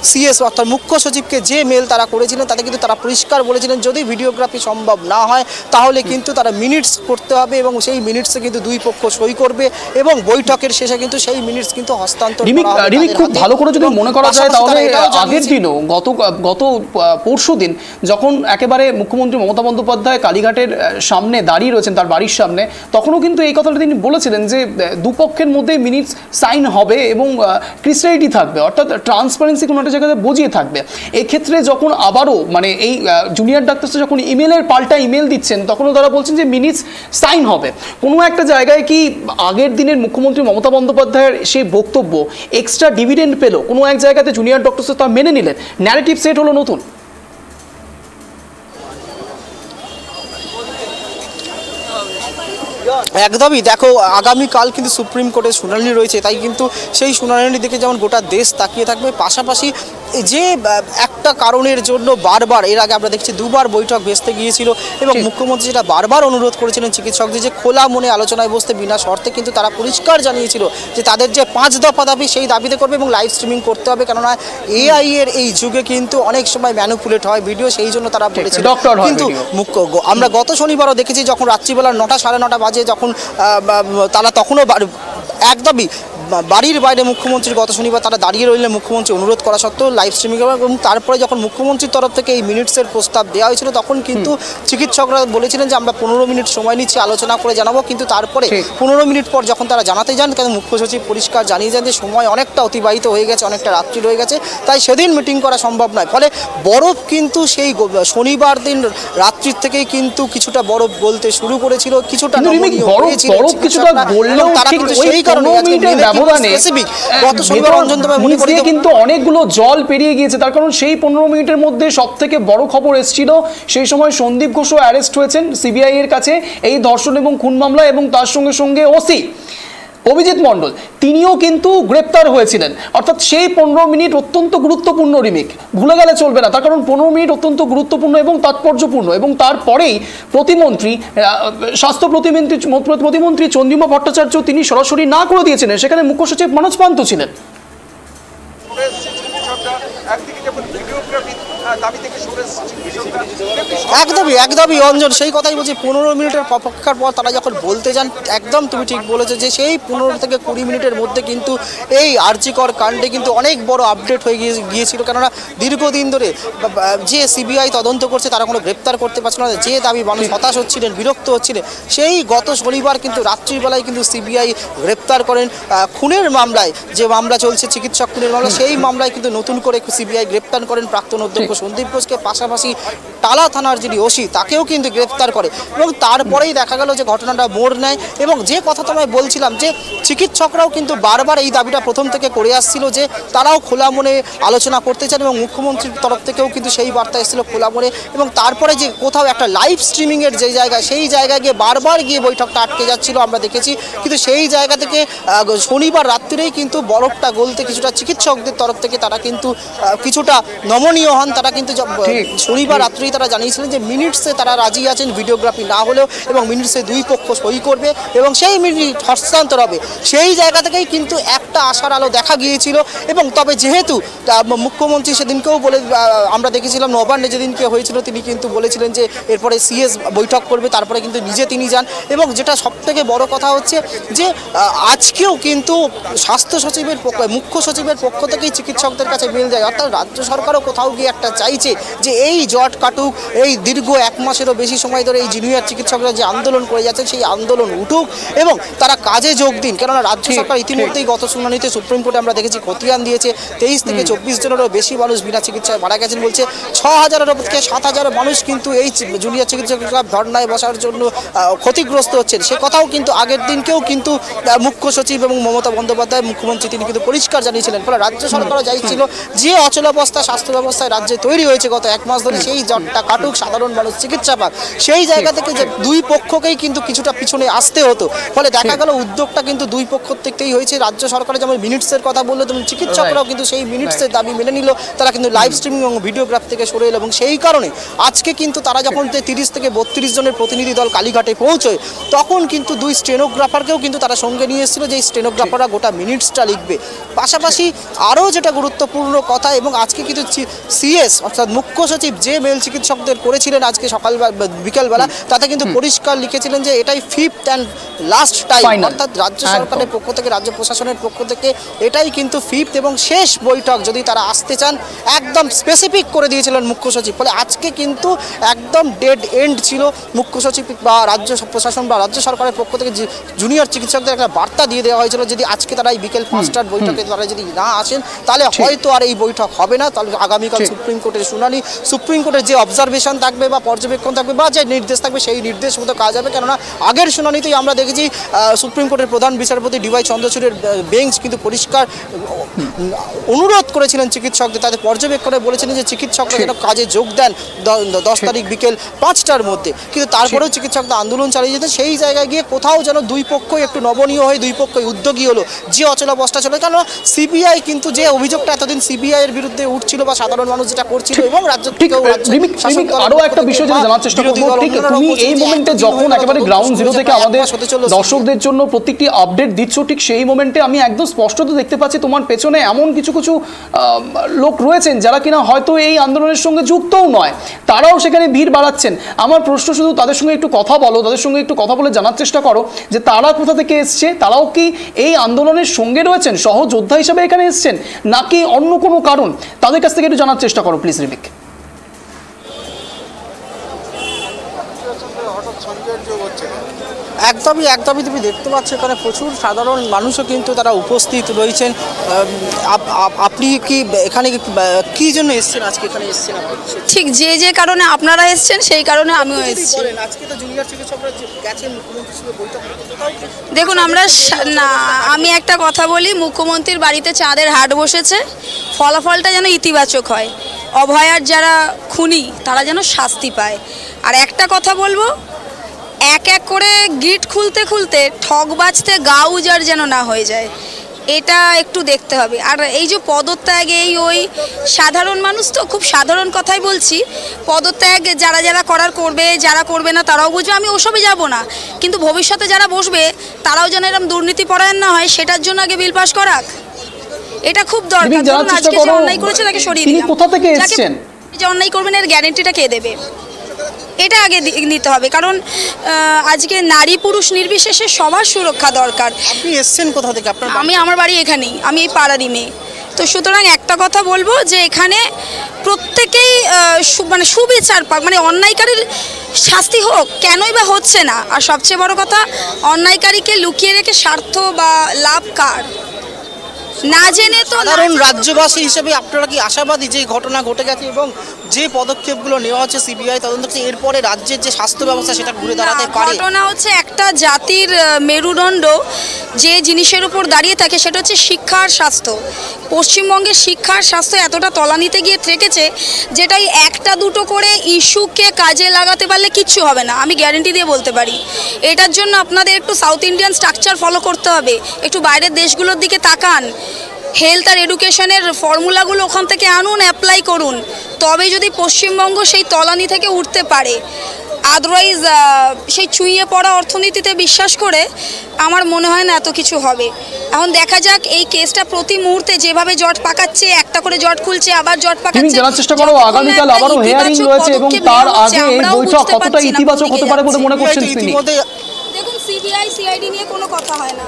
সিএস অর্থাৎ মুখ্য সচিবকে যে মেল তারা করেছিলেন তাতে কিন্তু তারা পরিষ্কার বলেছিলেন যদি ভিডিওগ্রাফি সম্ভব না হয় তাহলে কিন্তু তারা মিনিটস করতে হবে এবং সেই মিনিটসে কিন্তু দুই পক্ষ সই করবে এবং বৈঠকের শেষে কিন্তু সেই মিনিটস কিন্তু হস্তান্তর করা হবে। খুব ভালো করে যদি মনে করা যায় তাহলে আগের দিনও গত পরশু দিন যখন একেবারে মুখ্যমন্ত্রী মমতা বন্দ্যোপাধ্যায় কালীঘাটের সামনে দাঁড়িয়ে রয়েছেন তার বাড়ির সামনে, তখনও কিন্তু এই কথাটা তিনি বলেছিলেন যে দুপক্ষের মধ্যে মিনিটস সাইন হবে এবং ক্রিস্টালিটি থাকবে, অর্থাৎ ট্রান্সপারেন্সি কোনো একটা জায়গায় বজিয়ে থাকবে। এক্ষেত্রে যখন আবারও মানে এই জুনিয়র ডাক্তাররা যখন ইমেলের পাল্টা ইমেল দিচ্ছেন তখনও তারা বলছেন যে মিনিটস সাইন হবে। কোনো একটা জায়গায় কি আগের দিনের মুখ্যমন্ত্রী মমতা বন্দ্যোপাধ্যায়ের সেই বক্তব্য এক্সট্রা ডিভিডেন্ড পেল, কোনো এক জায়গাতে জুনিয়র ডক্টরস তা মেনে নিলেন, ন্যারেটিভ সেট হলো নতুন? একদমই দেখো, আগামীকাল কিন্তু সুপ্রিম কোর্টের শুনানি রয়েছে, তাই কিন্তু সেই শুনানির দিকে যেমন গোটা দেশ তাকিয়ে থাকবে, পাশাপাশি যে একটা কারণের জন্য বারবার এর আগে আমরা দেখছি দুবার বৈঠক ভেস্তে গিয়েছিল এবং মুখ্যমন্ত্রী যেটা বারবার অনুরোধ করেছিলেন চিকিৎসকদের যে খোলা মনে আলোচনায় বসতে বিনা শর্তে, কিন্তু তারা পরিষ্কার জানিয়েছিল যে তাদের যে 5 দফা দাবি সেই দাবিতে করবে এবং লাইভ স্ট্রিমিং করতে হবে, কেননা এআই এর এই যুগে কিন্তু অনেক সময় ম্যানিপুলেট হয় ভিডিও, সেই জন্য তারা বলেছিল। কিন্তু আমরা গত শনিবারও দেখেছি যখন রাত্রিবেলা 9টা সাড়ে 9টা বাজে যখন তারা তখনও একদমই বাড়ির বাইরে মুখ্যমন্ত্রীর গত শনিবার তারা দাঁড়িয়ে রইলেন মুখ্যমন্ত্রী অনুরোধ করা সত্ত্বেও লাইভ স্ট্রিমিং এবং তারপরে যখন মুখ্যমন্ত্রীর তরফ থেকে এই মিনিটসের প্রস্তাব দেওয়া হয়েছিল তখন কিন্তু চিকিৎসকরা বলেছিলেন যে আমরা 15 মিনিট সময় নিচ্ছি আলোচনা করে জানাবো, কিন্তু তারপরে 15 মিনিট পর যখন তারা জানাতে যান কেন মুখ্য সচিব পরিষ্কার জানিয়ে যান যে সময় অনেকটা অতিবাহিত হয়ে গেছে, অনেকটা রাত্রি রয়ে গেছে, তাই সেদিন মিটিং করা সম্ভব নয়। ফলে বরফ কিন্তু সেই শনিবার দিন রাত্রির থেকেই কিন্তু কিছুটা বরফ গলতে শুরু করেছিল, কিছুটা নমনীয় হয়েছিল, তারা কিন্তু সেই কারণে কিন্তু অনেকগুলো জল পেরিয়ে গিয়েছে। তার কারণ সেই 15 মিনিটের মধ্যে সব থেকে বড় খবর এসেছিল সেই সময় সন্দীপ ঘোষও অ্যারেস্ট হয়েছেন সিবিআই এর কাছে এই ধর্ষণ এবং খুন মামলা এবং তার সঙ্গে সঙ্গে ওসি অভিজিৎ মণ্ডল তিনিও কিন্তু গ্রেপ্তার হয়েছিলেন। অর্থাৎ সেই 15 মিনিট অত্যন্ত গুরুত্বপূর্ণ রিমিক, ভুলে গেলে চলবে না, তার কারণ 15 মিনিট অত্যন্ত গুরুত্বপূর্ণ এবং তাৎপর্যপূর্ণ। এবং তারপরেই প্রতিমন্ত্রী, স্বাস্থ্য প্রতিমন্ত্রী চন্দ্রিমা ভট্টাচার্য তিনি সরাসরি না করে দিয়েছিলেন, সেখানে মুখ্য সচিব মনোজ পান্ত ছিলেন। একদমই অঞ্জন সেই কথাই বলছি। 15 মিনিটের অপেক্ষার পর তারা যখন বলতে যান, একদম তুমি ঠিক বলেছো যে সেই 15 থেকে 20 মিনিটের মধ্যে কিন্তু এই আরজিকর কাণ্ডে কিন্তু অনেক বড় আপডেট হয়ে গিয়েছিল। কেননা দীর্ঘদিন ধরে যে সিবিআই তদন্ত করছে তারা কোনো গ্রেপ্তার করতে পারছিল না, যে দাবি মানুষ হতাশ হচ্ছিলেন, বিরক্ত হচ্ছিলেন, সেই গত শনিবার কিন্তু রাত্রিবেলায় কিন্তু সিবিআই গ্রেপ্তার করেন খুনের মামলায়, যে মামলা চলছে চিকিৎসক খুনের মামলা, সেই মামলায় কিন্তু নতুন করে সিবিআই গ্রেপ্তার করেন প্রাক্তন অধ্যক্ষ সন্দীপ ঘোষকে, পাশাপাশি টালা থানার যিনি ওসি তাকেও কিন্তু গ্রেপ্তার করে। এবং তারপরেই দেখা গেল যে ঘটনাটা মোড় নেয়। এবং যে কথা তোমায় বলছিলাম যে চিকিৎসকরাও কিন্তু বারবার এই দাবিটা প্রথম থেকে করে আসছিল যে তারাও খোলা মনে আলোচনা করতে চান, এবং মুখ্যমন্ত্রীর তরফ থেকেও কিন্তু সেই বার্তা এসেছিল খোলা মনে। এবং তারপরে যে কোথাও একটা লাইভ স্ট্রিমিংয়ের যে জায়গা, সেই জায়গায় গিয়ে বারবার গিয়ে বৈঠকটা আটকে যাচ্ছিল আমরা দেখেছি। কিন্তু সেই জায়গা থেকে শনিবার রাত্রিরেই কিন্তু বরফটা গলতে কিছুটা চিকিৎসকদের তরফ থেকে তারা কিন্তু কিছুটা নমনীয় হন। তারা কিন্তু শনিবার রাত্রেই তারা জানিয়েছিলেন যে মিনিটসে তারা রাজি আছেন ভিডিওগ্রাফি না হলেও, এবং মিনিটসে দুই পক্ষ সই করবে এবং সেই মিনিট হস্তান্তর হবে। সেই জায়গা থেকেই কিন্তু একটা আশার আলো দেখা গিয়েছিল। এবং তবে যেহেতু মুখ্যমন্ত্রী সেদিনকেও বলে, আমরা দেখেছিলাম নবান্নে যেদিনকে হয়েছিল তিনি কিন্তু বলেছিলেন যে এরপরে সিএস বৈঠক করবে, তারপরে কিন্তু নিজে তিনি যান। এবং যেটা সবথেকে বড় কথা হচ্ছে যে আজকেও কিন্তু স্বাস্থ্য সচিবের মুখ্য সচিবের পক্ষ থেকেই চিকিৎসকদের কাছে মেল যায়। অর্থাৎ রাজ্য সরকারও কোথাও গিয়ে একটা চাইছে যে এই জট কাটুক, এই দীর্ঘ 1 মাসেরও বেশি সময় ধরে এই জুনিয়র চিকিৎসকরা যে আন্দোলন করে যাচ্ছেন সেই আন্দোলন উঠুক এবং তারা কাজে যোগ দিন। কেননা রাজ্য সরকার ইতিমধ্যেই গত শুনানিতে সুপ্রিম কোর্টে আমরা দেখেছি খতিয়ান দিয়েছে 23 থেকে 24 জনেরও বেশি মানুষ বিনা চিকিৎসায় মারা গেছেন বলছে। 6000-এর থেকে 7000 মানুষ কিন্তু এই জুনিয়র চিকিৎসকরা ধর্নায় বসার জন্য ক্ষতিগ্রস্ত হচ্ছেন। সে কথাও কিন্তু আগের দিনকেও কিন্তু মুখ্য সচিব এবং মমতা বন্দ্যোপাধ্যায় মুখ্যমন্ত্রী তিনি কিন্তু পরিষ্কার জানিয়েছিলেন। ফলে রাজ্য সরকারও চাইছিল যে অচলাবস্থা স্বাস্থ্য ব্যবস্থায় রাজ্যে তৈরি হয়েছে গত 1 মাস ধরে, সেই জটটা কাটুক, সাধারণ মানুষ চিকিৎসা পাক। সেই জায়গা থেকে যে দুই পক্ষকেই কিন্তু কিছুটা পিছনে আসতে হতো। ফলে দেখা গেল উদ্যোগটা কিন্তু দুই পক্ষ থেকেই হয়েছে। রাজ্য সরকারের যেমন মিনিটসের কথা বললো, তেমন চিকিৎসকরাও কিন্তু সেই মিনিটসের দাবি মেনে নিল। তারা কিন্তু লাইভ স্ট্রিমিং এবং ভিডিওগ্রাফি থেকে সরে এলো। এবং সেই কারণে আজকে কিন্তু তারা যখন 30 থেকে 32 জনের প্রতিনিধি দল কালীঘাটে পৌঁছয়, তখন কিন্তু 2 স্টেনোগ্রাফারকেও কিন্তু তারা সঙ্গে নিয়ে এসেছিল, যে স্টেনোগ্রাফাররা গোটা মিনিটসটা লিখবে। পাশাপাশি আরও যেটা গুরুত্বপূর্ণ কথা, এবং আজকে কিন্তু সিএস অর্থাৎ মুখ্য সচিব যে মেল চিকিৎসকদের করেছিলেন আজকে বিকেলবেলা, তাতে কিন্তু পরিষ্কার লিখেছিলেন যে এটাই 5th অ্যান্ড লাস্ট টাইম। অর্থাৎ রাজ্য সরকারের পক্ষ থেকে, রাজ্য প্রশাসনের পক্ষ থেকে এটাই কিন্তু 5th এবং শেষ বৈঠক। যদি তারা আসতে চান একদম স্পেসিফিক করে দিয়েছিলেন মুখ্য সচিব। ফলে আজকে কিন্তু একদম ডেড এন্ড ছিল। মুখ্য সচিব বা রাজ্য প্রশাসন বা রাজ্য সরকারের পক্ষ থেকে জুনিয়র চিকিৎসকদের একটা বার্তা দিয়ে দেওয়া হয়েছিল, যদি আজকে তারা এই বিকেল 5টার বৈঠকে তারা যদি না আসেন তাহলে হয়তো আর এই বৈঠক হবে না। তাহলে আগামীকাল সুপ্রিম কোর্টের শুনানি, সুপ্রিম কোর্টের যে অবজারভেশন থাকবে বা পর্যবেক্ষণ থাকবে বা যে নির্দেশ থাকবে সেই নির্দেশ মতো কাজ হবে। কেননা আগের শুনানিতেই আমরা দেখেছি সুপ্রিম কোর্টের প্রধান বিচারপতি ডিওয়াই চন্দ্রচূড়ের বেঞ্চ কিন্তু পরিষ্কার অনুরোধ করেছিলেন চিকিৎসকদের, তাদের পর্যবেক্ষণে বলেছিলেন যে চিকিৎসকরা যেন কাজে যোগ দেন 10 তারিখ বিকেল 5টার মধ্যে। কিন্তু তারপরেও চিকিৎসকরা আন্দোলন চালিয়ে যেতেন। সেই জায়গায় গিয়ে কোথাও যেন দুই পক্ষই একটু নমনীয় হয়ে দুই পক্ষই উদ্যোগী হলো, যে অচলাবস্থা চলে। কারণ সিবিআই কিন্তু যে অভিযোগটা এতদিন সিবিআই এর বিরুদ্ধে উঠছিল বা সাধারণ মানুষ যেটা করছিল, এবং রাজ্য থেকেও আরো একটা বিষয় যেটা জানার চেষ্টা করব, ঠিক তুমি এই মোমেন্টে যখন একেবারে গ্রাউন্ড জিরো থেকে আমাদের দর্শকদের জন্য প্রত্যেকটি আপডেট দিচ্ছ, ঠিক সেই মোমেন্টে আমি একদম স্পষ্টত দেখতে পাচ্ছি তোমার পেছনে এমন কিছু লোক রয়েছেন যারা কিনা হয়তো এই আন্দোলনের সঙ্গে যুক্তও নয়, তারাও সেখানে ভিড় বাড়াচ্ছেন। আমার প্রশ্ন শুধু তাদের সঙ্গে একটু কথা বলো, তাদের সঙ্গে একটু কথা বলে জানার চেষ্টা করো যে তারা কোথা থেকে এসছে, তারাও কি এই আন্দোলনের সঙ্গে রয়েছেন, সহযোদ্ধা হিসেবে এখানে এসছেন, নাকি অন্য কোনো কারণ, তাদের কাছ থেকে একটু জানার চেষ্টা করো প্লিজ রিমিক। একদমই তুমি দেখতে পাচ্ছ এখানে প্রচুর সাধারণ মানুষও কিন্তু তারা উপস্থিত রয়েছেন। আপনি কি এখানে কি জন্য এসেছেন আজকে এখানে এসেছেন? ঠিক যে কারণে আপনারা এসেছেন সেই কারণে আমিও এসেছি। আজকে তো জুনিয়র চিকিৎসকরা গেছেন মুখ্যমন্ত্রীর সঙ্গে বৈঠক করতে। দেখুন আমি একটা কথা বলি, মুখ্যমন্ত্রীর বাড়িতে চাঁদের হাট বসেছে, ফলাফলটা যেন ইতিবাচক হয়, অভয়ার যারা খুনি তারা যেন শাস্তি পায়। আর একটা কথা বলবো, এক এক করে গিট খুলতে খুলতে ঠক বাজতে গা উজাড় যেন না হয়ে যায়, এটা একটু দেখতে হবে। আর এই যে পদত্যাগ, এই ওই সাধারণ মানুষ তো, খুব সাধারণ কথাই বলছি, পদত্যাগ যারা যারা করার করবে, যারা করবে না তারাও বুঝবে, আমি ওসবে যাব না, কিন্তু ভবিষ্যতে যারা বসবে তারাও যেন এরকম দুর্নীতি পরায়ণ না হয়, সেটার জন্য আগে বিল পাস করাক, এটা খুব দরকার। ধরুন আজকে যে অন্যায় করেছে তাকে সরিয়ে দিলাম, কোথা থেকে এসেছেন, যে অন্যায় করবেন এর গ্যারেন্টিটা কে দেবে, এটা আগে নিতে হবে। কারণ আজকে নারী পুরুষ নির্বিশেষে সবার সুরক্ষা দরকার। আপনি এসছেন কোথা থেকে? আমি, আমার বাড়ি এখানেই, আমি এই পাড়ারই মেয়ে। তো সুতরাং একটা কথা বলবো যে এখানে প্রত্যেকেই মানে সুবিচার পাক, মানে অন্যায়কারীর শাস্তি হোক, কেনই বা হচ্ছে না। আর সবচেয়ে বড় কথা, অন্যায়কারীকে লুকিয়ে রেখে স্বার্থ বা লাভ কার, না জেনে তো। সাধারণ রাজ্যবাসী হিসেবে আপনারা কি আশাবাদী যে ঘটনা ঘটে গেছে এবং যে পদক্ষেপগুলো নেওয়া হচ্ছে সিবিআই তদন্ত করছে, এরপরে রাজ্যের যে স্বাস্থ্য ব্যবস্থা সেটা ঘুরে দাঁড়াতে পারে? ঘটনা হচ্ছে একটা জাতির মেরুদণ্ড যে জিনিসের উপর দাঁড়িয়ে থাকে সেটা হচ্ছে শিক্ষা আর স্বাস্থ্য। পশ্চিমবঙ্গের শিক্ষা আর স্বাস্থ্য এতটা তলানিতে গিয়ে থেকেছে যেটাই একটা দুটো করে ইস্যুকে কাজে লাগাতে পারলে কিচ্ছু হবে না, আমি গ্যারেন্টি দিয়ে বলতে পারি। এটার জন্য আপনাদের একটু সাউথ ইন্ডিয়ান স্ট্রাকচার ফলো করতে হবে, একটু বাইরের দেশগুলোর দিকে তাকান, হেলথ আর এডুকেশনের ফর্মুলাগুলো ওখান থেকে আনুন, অ্যাপ্লাই করুন, তবে যদি পশ্চিমবঙ্গ সেই তলানি থেকে উঠতে পারে। আদারওয়াইজ সেই চুইয়ে পড়া অর্থনীতিতে বিশ্বাস করে আমার মনে হয় না এত কিছু হবে। এখন দেখা যাক, এই কেসটা প্রতি মুহূর্তে যেভাবে জট পাকাচ্ছে, একটা করে জট খুলছে, আবার জট পাকাচ্ছে। জানার চেষ্টা করো, আগামীকাল আবারও হিয়ারিং রয়েছে এবং তার আগে এই বৈঠক কতটা ইতিবাচক হতে পারে বলে মনে করছেন তিনি? দেখুন, সিবিআই সিআইডি নিয়ে কোনো কথা হয় না।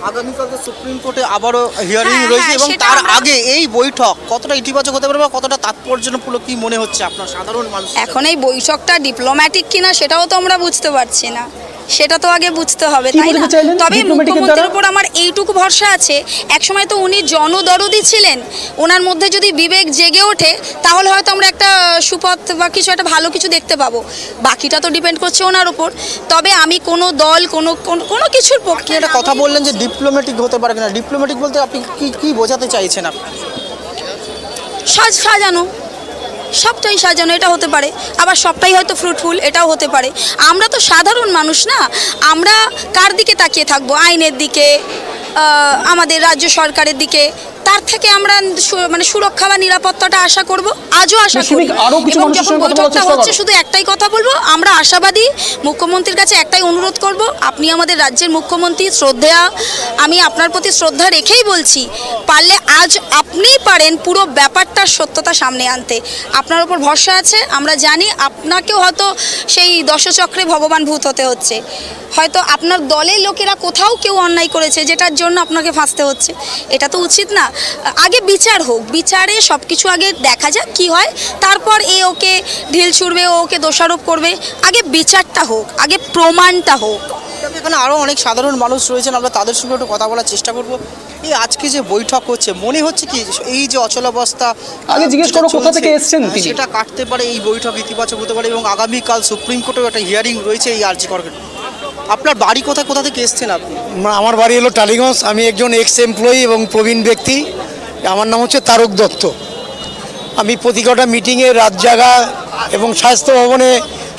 আগামীকাল তো সুপ্রিম কোর্টে আবারও হিয়ারিং রয়েছে এবং তার আগে এই বৈঠক কতটা ইতিবাচক হতে পারে বা কতটা তাৎপর্যপূর্ণ কি মনে হচ্ছে আপনার সাধারণ মানুষ? এখন এই বৈঠকটা ডিপ্লোম্যাটিক কিনা সেটাও তো আমরা বুঝতে পারছি না, সেটা তো আগে বুঝতে হবে, তাই না? তবে মুখ্যমন্ত্রীর উপর আমার এইটুকু ভরসা আছে, একসময় তো উনি জনদরদি ছিলেন, ওনার মধ্যে যদি বিবেক জেগে ওঠে তাহলে হয়তো আমরা একটা সুপথ বা কিছু একটা ভালো কিছু দেখতে পাবো। বাকিটা তো ডিপেন্ড করছে ওনার উপর। তবে আমি কোনো দল কোনো কিছুর পক্ষে। একটা কথা বললেন যে ডিপ্লোম্যাটিক হতে পারে কিনা, ডিপ্লোম্যাটিক বলতে আপনি কি বোঝাতে চাইছেন? আপনি সাজানো, সবটাই সাজানো, এটা হতে পারে, আবার সবটাই হয়তো ফ্রুটফুল, এটাও হতে পারে। আমরা তো সাধারণ মানুষ না, আমরা কার দিকে তাকিয়ে থাকবো? আইনের দিকে, আমাদের রাজ্য সরকারের দিকে, তার থেকে আমরা মানে সুরক্ষা বা নিরাপত্তাটা আশা করব, আজও আশা করি। এবং যখন বৈঠকটা হচ্ছে শুধু একটাই কথা বলবো, আমরা আশাবাদী। মুখ্যমন্ত্রীর কাছে একটাই অনুরোধ করব, আপনি আমাদের রাজ্যের মুখ্যমন্ত্রী, শ্রদ্ধেয়া, আমি আপনার প্রতি শ্রদ্ধা রেখেই বলছি, পারলে আজ আপনিই পারেন পুরো ব্যাপারটার সত্যতা সামনে আনতে। আপনার উপর ভরসা আছে, আমরা জানি আপনাকেও হয়তো সেই দশচক্রে ভগবান ভূত হতে হচ্ছে, হয়তো আপনার দলের লোকেরা কোথাও কেউ অন্যায় করেছে যেটার জন্য আপনাকে ফাঁসতে হচ্ছে, এটা তো উচিত না। আগে বিচার হোক, বিচারে সব কিছু আগে দেখা যাক কি হয়, তারপর ওকে ঢিল ছুড়বে, ওকে দোষারোপ করবে, আগে বিচারটা হোক, আগে প্রমাণটা হোক। এখানে আরও অনেক সাধারণ মানুষ রয়েছেন, আমরা তাদের সঙ্গে একটু কথা বলার চেষ্টা করব। এই আজকে যে বৈঠক হচ্ছে, মনে হচ্ছে কি এই যে অচলাবস্থা, আগে জিজ্ঞেস করো কোথা থেকে এসেছেন তিনি, সেটা কাটতে পারে, এই বৈঠক ইতিবাচক হতে পারে এবং আগামীকাল সুপ্রিম কোর্টেও একটা হিয়ারিং রয়েছে এই আরজি করেন। আপনার বাড়ি কোথা থেকে এসছেন আপনি? আমার বাড়ি হলো টালিগঞ্জ, আমি একজন এক্স এমপ্লয়ি এবং প্রবীণ ব্যক্তি। আমার নাম হচ্ছে তারক দত্ত। আমি প্রতি কটা মিটিংয়ে রাত জাগা এবং স্বাস্থ্য ভবনে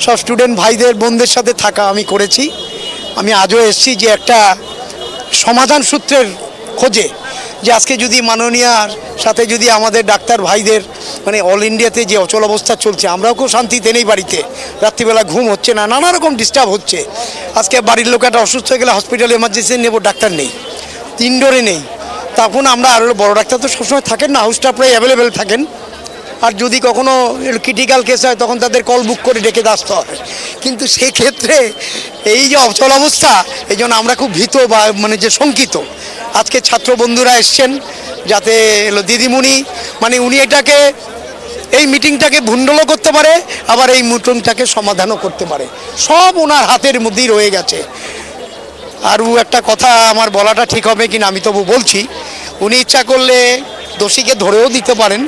সব স্টুডেন্ট ভাইদের বোনদের সাথে থাকা আমি করেছি। আমি আজও এসেছি যে একটা সমাধান সূত্রের খোঁজে, যে আজকে যদি মাননীয়ার সাথে যদি আমাদের ডাক্তার ভাইদের মানে অল ইন্ডিয়াতে যে অচল অবস্থা চলছে, আমরাও খুব শান্তিতে নেই, বাড়িতে রাত্রিবেলা ঘুম হচ্ছে না, নানা রকম ডিস্টার্ব হচ্ছে। আজকে বাড়ির লোক একটা অসুস্থ হয়ে গেলে হসপিটালে এমার্জেন্সি নেব, ডাক্তার নেই, ইনডোরে নেই, তখন আমরা আরও বড় ডাক্তার তো সবসময় থাকেন না, হাউস স্টাফ প্রায় অ্যাভেলেবেল থাকেন। আর যদি কখনো ক্রিটিক্যাল কেস হয় তখন তাদের কল বুক করে ডেকে আসতে হয়। কিন্তু সেক্ষেত্রে এই যে অচল অবস্থা, এই জন্য আমরা খুব ভীত বা মানে যে শঙ্কিত। আজকে ছাত্র বন্ধুরা এসছেন যাতে দিদিমণি মানে উনি এটাকে এই মিটিংটাকে ভুন্ডলও করতে পারে, আবার এই মিটিংটাকে সমাধানও করতে পারে, সব ওনার হাতের মধ্যেই রয়ে গেছে। আরও একটা কথা আমার বলাটা ঠিক হবে কিনা আমি তবু বলছি, উনি ইচ্ছা করলে দোষীকে ধরেও দিতে পারেন,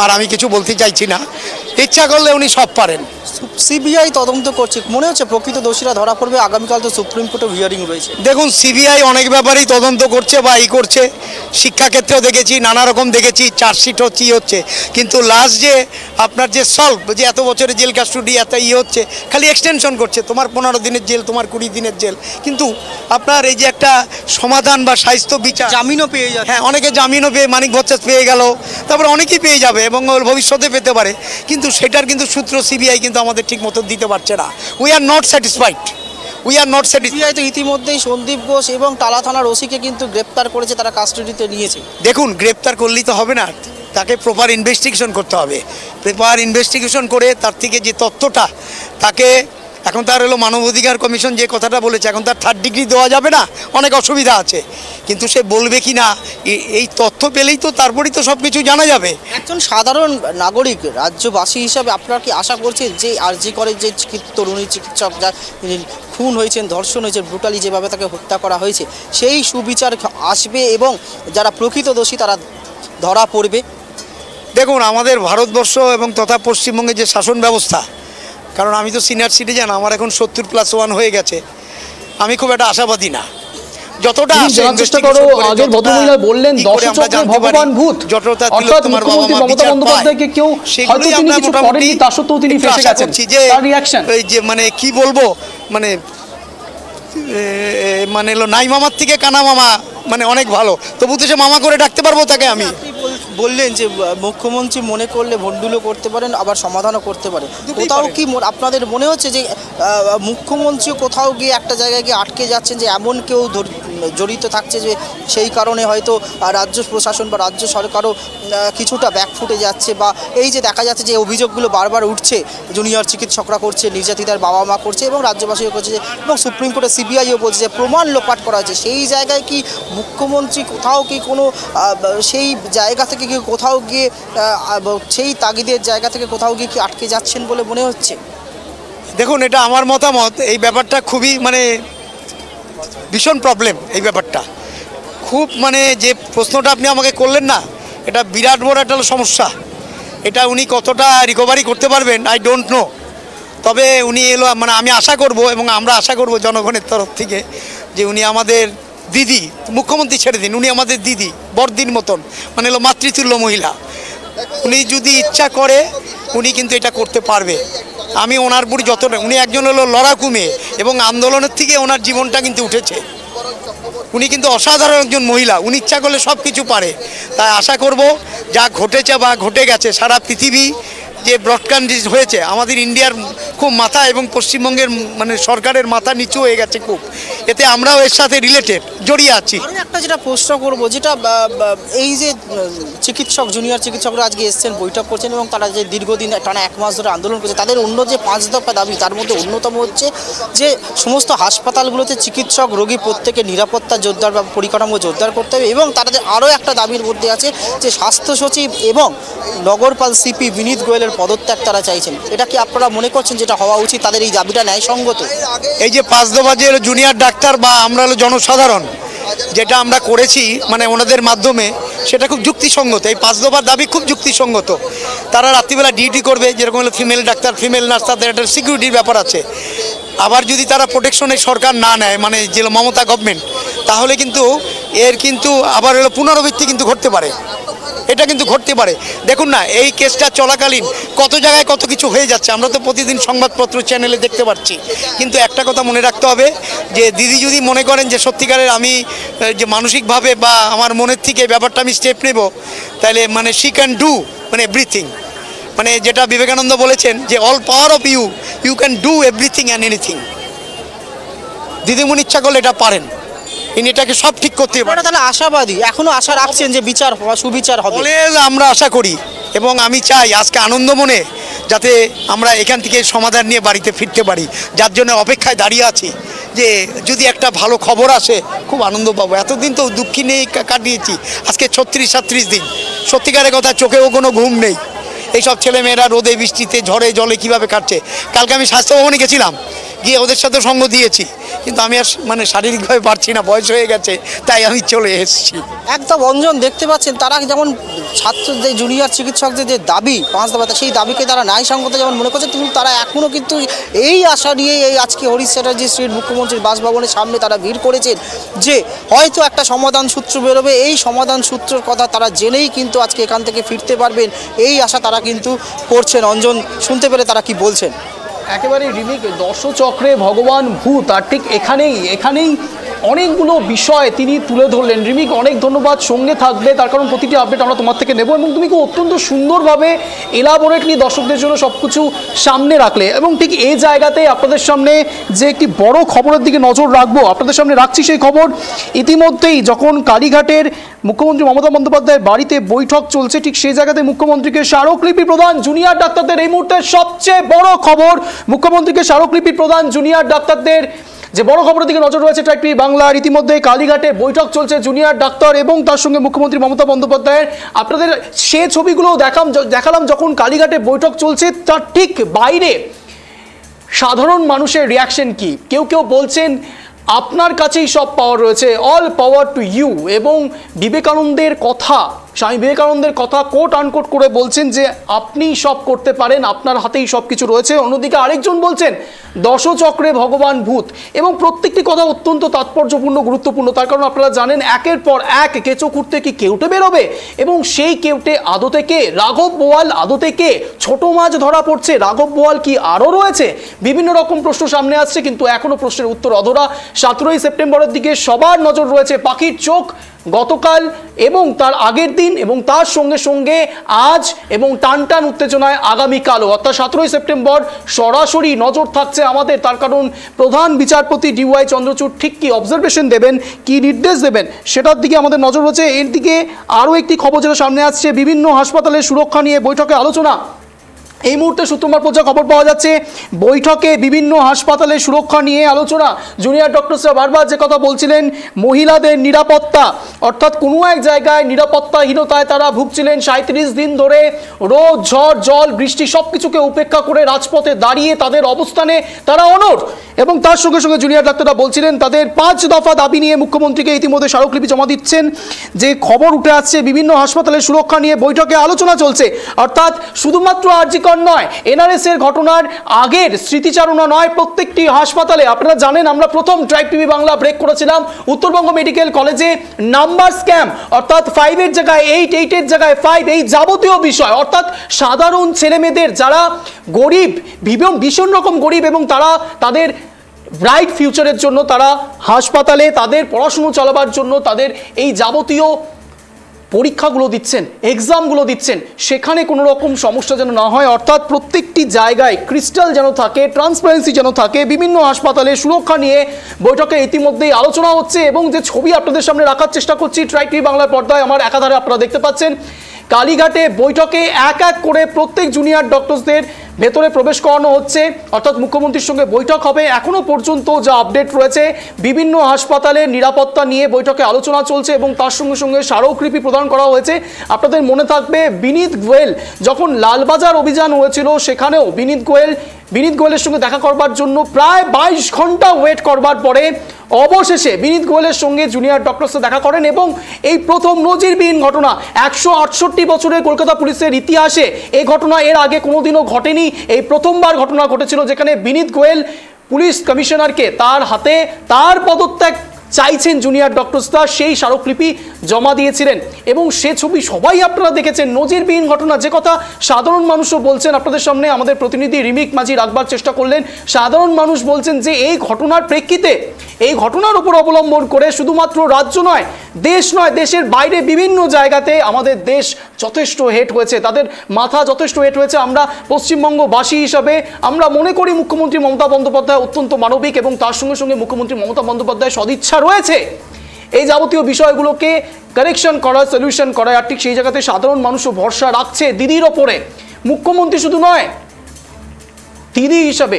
আর আমি কিছু বলতে চাইছি না, ইচ্ছা করলে উনি সব পারেন। সিবিআই তদন্ত করছে, মনে হচ্ছে প্রকৃত দোষীরা ধরা পড়বে? আগামীকাল তো সুপ্রিম কোর্টে হিয়ারিং রয়েছে। দেখুন, সিবিআই অনেক ব্যাপারেই তদন্ত করছে বা করছে, শিক্ষাক্ষেত্রেও দেখেছি, নানা রকম দেখেছি, চার্জশিট হচ্ছে হচ্ছে, কিন্তু লাস্ট যে আপনার যে সলভ, যে এত বছরের জেল কাস্টডি এত হচ্ছে, খালি এক্সটেনশন করছে, তোমার 15 দিনের জেল, তোমার 20 দিনের জেল, কিন্তু আপনার এই যে একটা সমাধান বা স্বাস্থ্য বিচার, জামিনও পেয়ে যাচ্ছে। হ্যাঁ, অনেকে জামিনও পেয়ে, মানিক ভট্টাচার্য পেয়ে গেল, তারপরে অনেকেই পেয়ে যাবে এবং ভবিষ্যতে পেতে পারে, কিন্তু সেটার কিন্তু সূত্র সিবিআই কিন্তু আমাদের ঠিক মতো দিতে পারছে না। We are not satisfied. CBI তো ইতিমধ্যেই সন্দীপ ঘোষ এবং টালা থানার ওসিকে কিন্তু গ্রেপ্তার করেছে, তারা কাস্টডিতে নিয়েছে। দেখুন, গ্রেপ্তার করলেই তো হবে না, তাকে প্রপার ইনভেস্টিগেশন করতে হবে। প্রপার ইনভেস্টিগেশন করে তার থেকে যে তথ্যটা, তাকে এখন তার হলো মানবাধিকার কমিশন যে কথাটা বলেছে, এখন তার 3rd ডিগ্রি দেওয়া যাবে না, অনেক অসুবিধা আছে, কিন্তু সে বলবে কি না এই তথ্য পেলেই তো তারপরেই তো সব কিছু জানা যাবে। একজন সাধারণ নাগরিক, রাজ্যবাসী হিসাবে আপনারা কি আশা করছেন যে আরজি করে যে তরুণী চিকিৎসক যা খুন হয়েছেন, ধর্ষণ হয়েছে, ব্রুটালি যেভাবে তাকে হত্যা করা হয়েছে, সেই সুবিচার আসবে এবং যারা প্রকৃত দোষী তারা ধরা পড়বে? দেখুন, আমাদের ভারতবর্ষ এবং তথা পশ্চিমবঙ্গে যে শাসন ব্যবস্থা, কারণ আমি তো সিনিয়র সিটিজেন, আমার এখন 70+1 হয়ে গেছে, আমি খুব একটা আশাবাদী না। যতটা চেষ্টা করো, আগের ভদ্রমহিলা বললেন দর্শকদের ভগবান ভূত, অর্থাৎ মুখ্যমন্ত্রী মমতা বন্দ্যোপাধ্যায়কে কেউ হয়তো তিনি কিছু করেননি, তা সত্ত্বেও তিনি ফেসে গেছেন, তার রিঅ্যাকশন এই যে মানে কি বলবো, মানে মানে হলো নাই মামার থেকে কানা মামা, মানে অনেক ভালো, তবু তো সে মামা করে ডাকতে পারবো তাকে আমি। বললেন যে মুখ্যমন্ত্রী মনে করলে ভণ্ডুলও করতে পারেন, আবার সমাধানও করতে পারে। কোথাও কি আপনাদের মনে হচ্ছে যে মুখ্যমন্ত্রী কোথাও গিয়ে একটা জায়গায় গিয়ে আটকে যাচ্ছেন, যে এমন কেউ জড়িত থাকছে যে সেই কারণে হয়তো রাজ্য প্রশাসন বা রাজ্য সরকারও কিছুটা ব্যাকফুটে যাচ্ছে, বা এই যে দেখা যাচ্ছে যে অভিযোগগুলো বারবার উঠছে, জুনিয়র চিকিৎসকরা করছে, নির্যাতিতার বাবা মা করছে এবং রাজ্যবাসীও করছে, এবং সুপ্রিম কোর্টে সিবিআইও বলছে যে প্রমাণ লোপাট করা হয়েছে, সেই জায়গায় কি মুখ্যমন্ত্রী কোথাও কি কোনো সেই জায়গা থেকে কি কোথাও গিয়ে সেই তাগিদের জায়গা থেকে কোথাও গিয়ে কি আটকে যাচ্ছেন বলে মনে হচ্ছে? দেখুন, এটা আমার মতামত, এই ব্যাপারটা খুবই মানে ভীষণ প্রবলেম, এই ব্যাপারটা খুব মানে যে প্রশ্নটা আপনি আমাকে করলেন না, এটা বিরাট বড় একটা সমস্যা। এটা উনি কতটা রিকভারি করতে পারবেন আই ডোন্ট নো, তবে উনি এলো মানে আমি আশা করব এবং আমরা আশা করব জনগণের তরফ থেকে যে উনি আমাদের দিদি, মুখ্যমন্ত্রী ছেড়ে দিন, উনি আমাদের দিদি বড়দিন মতন, মানে হলো মাতৃতুল্য মহিলা, উনি যদি ইচ্ছা করে উনি কিন্তু এটা করতে পারবে। আমি ওনার বুড়ি যতটা, উনি একজন হলো লড়াকু মেয়ে এবং আন্দোলনের থেকে ওনার জীবনটা কিন্তু উঠেছে, উনি কিন্তু অসাধারণ একজন মহিলা, উনি ইচ্ছা করলে সব কিছু পারে। তাই আশা করব যা ঘটেছে বা ঘটে গেছে, সারা পৃথিবী যে ব্রডকাস্ট হয়েছে, আমাদের ইন্ডিয়ার খুব মাথা এবং পশ্চিমবঙ্গের মানে সরকারের মাথা নিচু হয়ে গেছে খুব, এতে আমরাও এর সাথে রিলেটেড জড়িয়ে আছি। একটা যেটা প্রশ্ন করব, যেটা এই যে চিকিৎসক, জুনিয়র চিকিৎসকরা আজকে এসছেন, বৈঠক করছেন এবং তারা যে দীর্ঘদিন টানা 1 মাস ধরে আন্দোলন করছে, তাদের অন্য যে 5 দফা দাবি, তার মধ্যে অন্যতম হচ্ছে যে সমস্ত হাসপাতালগুলোতে চিকিৎসক, রোগী প্রত্যেকের নিরাপত্তা জোরদার বা পরিকাঠামো জোরদার করতে হবে, এবং তাদের আরও একটা দাবির মধ্যে আছে যে স্বাস্থ্য সচিব এবং নগরপাল সিপি বিনীত গোয়েলের পদত্যাগ তারা চাইছেন। এটা কি আপনারা মনে করছেন যেটা হওয়া উচিত, তাদের এই দাবিটা ন্যায়সঙ্গত? এই যে 5 দফা যে জুনিয়র ডাক্তার বা আমরা হলো জনসাধারণ যেটা আমরা করেছি মানে ওনাদের মাধ্যমে, সেটা খুব যুক্তিসঙ্গত। এই 5 দফার দাবি খুব যুক্তিসঙ্গত। তারা রাত্রিবেলা ডিউটি করবে, যেরকম হলো ফিমেল ডাক্তার, ফিমেল নার্স, তাদের একটা সিকিউরিটির ব্যাপার আছে। আবার যদি তারা প্রোটেকশনের সরকার না নেয়, মানে যে মমতা গভর্নমেন্ট, তাহলে কিন্তু এর কিন্তু আবার হলো পুনরাবৃত্তি কিন্তু ঘটতে পারে, এটা কিন্তু ঘটতে পারে। দেখুন না, এই কেসটা চলাকালীন কত জায়গায় কত কিছু হয়ে যাচ্ছে, আমরা তো প্রতিদিন সংবাদপত্র চ্যানেলে দেখতে পাচ্ছি। কিন্তু একটা কথা মনে রাখতে হবে যে দিদি যদি মনে করেন যে সত্যিকারের আমি যে মানসিকভাবে বা আমার মনের থেকে ব্যাপারটা আমি স্টেপ নেব, তাহলে মানে শি ক্যান ডু মানে এভরিথিং, মানে যেটা বিবেকানন্দ বলেছেন যে all power of you, you can do everything and anything. দিদিমণি ইচ্ছা করলে এটা পারেন, ইনি এটাকে সব ঠিক করতে পারেন। তাহলে আশাবাদী, এখনো আশা রাখছেন যে বিচার হওয়া, সুবিচার হবে? আমরা আশা করি এবং আমি চাই আজকে আনন্দ মনে যাতে আমরা এখান থেকে সমাধান নিয়ে বাড়িতে ফিরতে পারি, যার জন্য অপেক্ষায় দাঁড়িয়ে আছি যে যদি একটা ভালো খবর আসে খুব আনন্দ পাবো। এতদিন তো দুঃখী নেই কাটিয়েছি, আজকে 36-37 দিন সত্যিকারের কথা, চোখেও কোনো ঘুম নেই। এইসব ছেলেমেয়েরা রোদে বৃষ্টিতে ঝড়ে জলে কিভাবে কাটছে। কালকে আমি স্বাস্থ্য ভবনে গেছিলাম, গিয়ে ওদের সাথে সঙ্গ দিয়েছি, কিন্তু আমি আর মানে শারীরিকভাবে পারছি না, বয়স হয়ে গেছে, তাই আমি চলে এসেছি। একদম অঞ্জন দেখতে পাচ্ছেন তারা যেমন ছাত্রদের জুনিয়র চিকিৎসকদের যে দাবি 5 দফা, সেই দাবিকে তারা ন্যায়সঙ্গত যেমন মনে করছে, কিন্তু তারা এখনও কিন্তু এই আশা নিয়ে এই আজকে হরিশ চ্যাটার্জি স্ট্রিট মুখ্যমন্ত্রীর বাসভবনের সামনে তারা ভিড় করেছেন যে হয়তো একটা সমাধান সূত্র বেরোবে, এই সমাধান সূত্রের কথা তারা জেনেই কিন্তু আজকে এখান থেকে ফিরতে পারবেন, এই আশা তারা কিন্তু করছেন। অঞ্জন শুনতে পেরে তারা কি বলছেন? একেবারে রিমিক, দর্শচক্রে ভগবান ভূত, আর ঠিক এখানেই অনেকগুলো বিষয় তিনি তুলে ধরলেন। রিমিক, অনেক ধন্যবাদ, সঙ্গে থাকবে, তার কারণ প্রতিটি আপডেট আমরা তোমার থেকে নেব এবং তুমি খুব অত্যন্ত সুন্দরভাবে এলাবোরেটলি দর্শকদের জন্য সব কিছু সামনে রাখলে। এবং ঠিক এই জায়গাতে আপনাদের সামনে যে একটি বড় খবরের দিকে নজর রাখবো, আপনাদের সামনে রাখছি সেই খবর। ইতিমধ্যেই যখন কালীঘাটের মুখ্যমন্ত্রী মমতা বন্দ্যোপাধ্যায়ের বাড়িতে বৈঠক চলছে, ঠিক সেই জায়গাতে মুখ্যমন্ত্রীকে স্মারকলিপি প্রদান জুনিয়র ডাক্তারদের। এই মুহূর্তে সবচেয়ে বড় খবর, মুখ্যমন্ত্রীকে স্মারকলিপি প্রদান জুনিয়র ডাক্তারদের। যে বড় খবরের দিকে নজর রয়েছে ট্রাইব টিভি বাংলার। ইতিমধ্যে কালীঘাটে বৈঠক চলছে জুনিয়র ডাক্তার এবং তার সঙ্গে মুখ্যমন্ত্রী মমতা বন্দ্যোপাধ্যায়ের। আপনাদের সে ছবিগুলো দেখালাম যখন কালীঘাটে বৈঠক চলছে, তার ঠিক বাইরে সাধারণ মানুষের রিয়াকশন কি। কেউ বলছেন আপনার কাছেই সব পাওয়ার রয়েছে, অল পাওয়ার টু ইউ, এবং বিবেকানন্দের কথা, স্বামী বিবেকানন্দের কথা কোট আনকোট করে বলছেন যে আপনি সব করতে পারেন, আপনার হাতেই সব কিছু রয়েছে। অন্যদিকে আরেকজন বলছেন দশচক্রে ভগবান ভূত, এবং প্রত্যেকটি কথা অত্যন্ত তাৎপর্যপূর্ণ, গুরুত্বপূর্ণ। তার কারণ আপনারা জানেন একের পর এক কেঁচো খুঁড়তে কি কেউটে বেরোবে, এবং সেই কেউটে আদতে কে, রাঘব বোয়াল আদতে কে, ছোট মাছ ধরা পড়ছে, রাঘব বোয়াল কি আরও রয়েছে, বিভিন্ন রকম প্রশ্ন সামনে আসছে, কিন্তু এখনও প্রশ্নের উত্তর অধরা। 17ই সেপ্টেম্বরের দিকে সবার নজর রয়েছে, পাখির চোখ গতকাল এবং তার আগের দিন এবং তার সঙ্গে সঙ্গে আজ, এবং টানটান উত্তেজনায় আগামীকালও, অর্থাৎ 17ই সেপ্টেম্বর সরাসরি নজর থাকছে আমাদের। তার কারণ প্রধান বিচারপতি DY চন্দ্রচূড় ঠিক কি অবজারভেশন দেবেন, কি নির্দেশ দেবেন, সেটার দিকে আমাদের নজর রয়েছে। এর দিকে আরও একটি খবর যেটা সামনে আসছে, বিভিন্ন হাসপাতালের সুরক্ষা নিয়ে বৈঠকে আলোচনা। এই মুহূর্তে সূত্রমার পর্যায়ে খবর পাওয়া যাচ্ছে বৈঠকে বিভিন্ন হাসপাতালের সুরক্ষা নিয়ে আলোচনা। জুনিয়র ডক্টরসরা বারবার যে কথা বলছিলেন, মহিলাদের নিরাপত্তা, অর্থাৎ কোনো এক জায়গায় নিরাপত্তাহীনতায় তারা ভুগছিলেন 37 দিন ধরে। রোদ, ঝড়, জল, বৃষ্টি সব কিছুকে উপেক্ষা করে রাজপথে দাঁড়িয়ে তাদের অবস্থানে তারা অনড়। এবং তার সঙ্গে সঙ্গে জুনিয়র ডাক্তাররা বলছিলেন তাদের 5 দফা দাবি নিয়ে মুখ্যমন্ত্রীকে ইতিমধ্যে স্মারকলিপি জমা দিচ্ছেন। যে খবর উঠে আসছে, বিভিন্ন হাসপাতালের সুরক্ষা নিয়ে বৈঠকে আলোচনা চলছে, অর্থাৎ শুধুমাত্র আরজিকর নয়, NRS এর ঘটনার আগের স্মৃতিচারণা নয়, প্রত্যেকটি হাসপাতালে। আপনারা জানেন আমরা প্রথম ট্রাইব টিভি বাংলা ব্রেক করেছিলাম উত্তরবঙ্গ মেডিকেল কলেজে নাম্বার স্ক্যাম, অর্থাৎ 5-এর জায়গায় 8, 8-এর জায়গায় 5, এই যাবতীয় বিষয়, অর্থাৎ সাধারণ ছেলেমেয়েদের যারা গরিব, ভীষণ রকম গরিব, এবং তারা তাদের ব্রাইট ফিউচারের জন্য তারা হাসপাতালে তাদের পড়াশুনো চালাবার জন্য তাদের এই যাবতীয় পরীক্ষাগুলো দিচ্ছেন, এক্সামগুলো দিচ্ছেন, সেখানে কোনো রকম সমস্যা যেন না হয়, অর্থাৎ প্রত্যেকটি জায়গায় ক্রিস্টাল যেন থাকে, ট্রান্সপারেন্সি যেন থাকে। বিভিন্ন হাসপাতালে সুরক্ষা নিয়ে বৈঠকে ইতিমধ্যেই আলোচনা হচ্ছে, এবং যে ছবি আপনাদের সামনে রাখার চেষ্টা করছি ট্রাইব টিভি বাংলার পর্দায় আমার একাধারে আপনারা দেখতে পাচ্ছেন, কালীঘাটে বৈঠকে এক এক করে প্রত্যেক জুনিয়র ডক্টরসদের ভেতরে প্রবেশ করানো হচ্ছে, অর্থাৎ মুখ্যমন্ত্রীর সঙ্গে বৈঠক হবে। এখনো পর্যন্ত যা আপডেট রয়েছে, বিভিন্ন হাসপাতালের নিরাপত্তা নিয়ে বৈঠকে আলোচনা চলছে এবং তার সঙ্গে সঙ্গে স্মারকলিপি প্রদান করা হয়েছে। আপনাদের মনে থাকবে বিনীত গোয়েল যখন লালবাজার অভিযান হয়েছিল, সেখানেও বিনীত গোয়েলের সঙ্গে দেখা করবার জন্য প্রায় 22 ঘন্টা ওয়েট করবার পরে অবশেষে বিনীত গোয়েলের সঙ্গে জুনিয়র ডক্টরসরা দেখা করেন, এবং এই প্রথম নজিরবিহীন ঘটনা 168 বছরের কলকাতা পুলিশের ইতিহাসে এই ঘটনা এর আগে কোনোদিনও ঘটেনি। এই প্রথমবার ঘটনা ঘটেছিল যেখানে বিনীত গোয়েল পুলিশ কমিশনারকে তার হাতে তার পদত্যাগ চাইছেন জুনিয়র ডক্টরসরা, সেই স্মারকলিপি জমা দিয়েছিলেন, এবং সে ছবি সবাই আপনারা দেখেছেন। নজিরবিহীন ঘটনা, যে কথা সাধারণ মানুষও বলছেন, আপনাদের সামনে আমাদের প্রতিনিধি রিমিক মাঝি রাখবার চেষ্টা করলেন। সাধারণ মানুষ বলছেন যে এই ঘটনার প্রেক্ষিতে, এই ঘটনার উপর অবলম্বন করে শুধুমাত্র রাজ্য নয়, দেশ নয়, দেশের বাইরে বিভিন্ন জায়গাতে আমাদের দেশ যথেষ্ট হেট হয়েছে, তাদের মাথা যথেষ্ট হেট হয়েছে। আমরা পশ্চিমবঙ্গবাসী হিসাবে আমরা মনে করি মুখ্যমন্ত্রী মমতা বন্দ্যোপাধ্যায় অত্যন্ত মানবিক, এবং তার সঙ্গে সঙ্গে মুখ্যমন্ত্রী মমতা বন্দ্যোপাধ্যায় সদিচ্ছা রয়েছে এই যাবতীয় বিষয়গুলোকে কারেকশন করা, সলিউশন করা। আর ঠিক সেই জায়গাতে সাধারণ মানুষও ভরসা রাখছে দিদির ওপরে। মুখ্যমন্ত্রী শুধু নয়, দিদি হিসাবে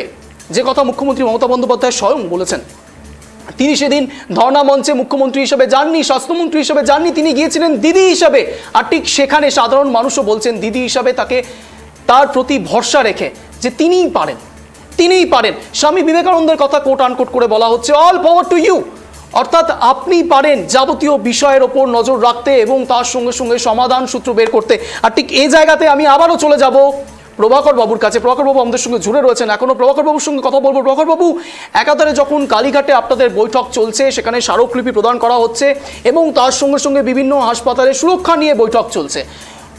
যে কথা মুখ্যমন্ত্রী মমতা বন্দ্যোপাধ্যায় স্বয়ং বলেছেন, তিনি সেদিন ধর্ণা মঞ্চে মুখ্যমন্ত্রী হিসেবে যাননি, স্বাস্থ্যমন্ত্রী হিসেবে যাননি, তিনি গিয়েছিলেন দিদি হিসাবে। আর ঠিক সেখানে সাধারণ মানুষও বলছেন দিদি হিসাবে তাকে, তার প্রতি ভরসা রেখে যে তিনিই পারেন, তিনিই পারেন। স্বামী বিবেকানন্দের কথা কোট আনকোট করে বলা হচ্ছে, অল পাওয়ার টু ইউ, অর্থাৎ আপনি পারেন যাবতীয় বিষয়ের ওপর নজর রাখতে এবং তার সঙ্গে সঙ্গে সমাধান সূত্র বের করতে। আর ঠিক এই জায়গাতে আমি আবারও চলে যাব প্রভাকর বাবুর কাছে। প্রভাকর বাবু আমাদের সঙ্গে জুড়ে রয়েছেন, এখনো প্রভাকর বাবুর সঙ্গে কথা বলবো। প্রভাকর বাবু, একাধারে যখন কালীঘাটে আপনাদের বৈঠক চলছে, সেখানে স্মারকলিপি প্রদান করা হচ্ছে এবং তার সঙ্গে সঙ্গে বিভিন্ন হাসপাতালে সুরক্ষা নিয়ে বৈঠক চলছে,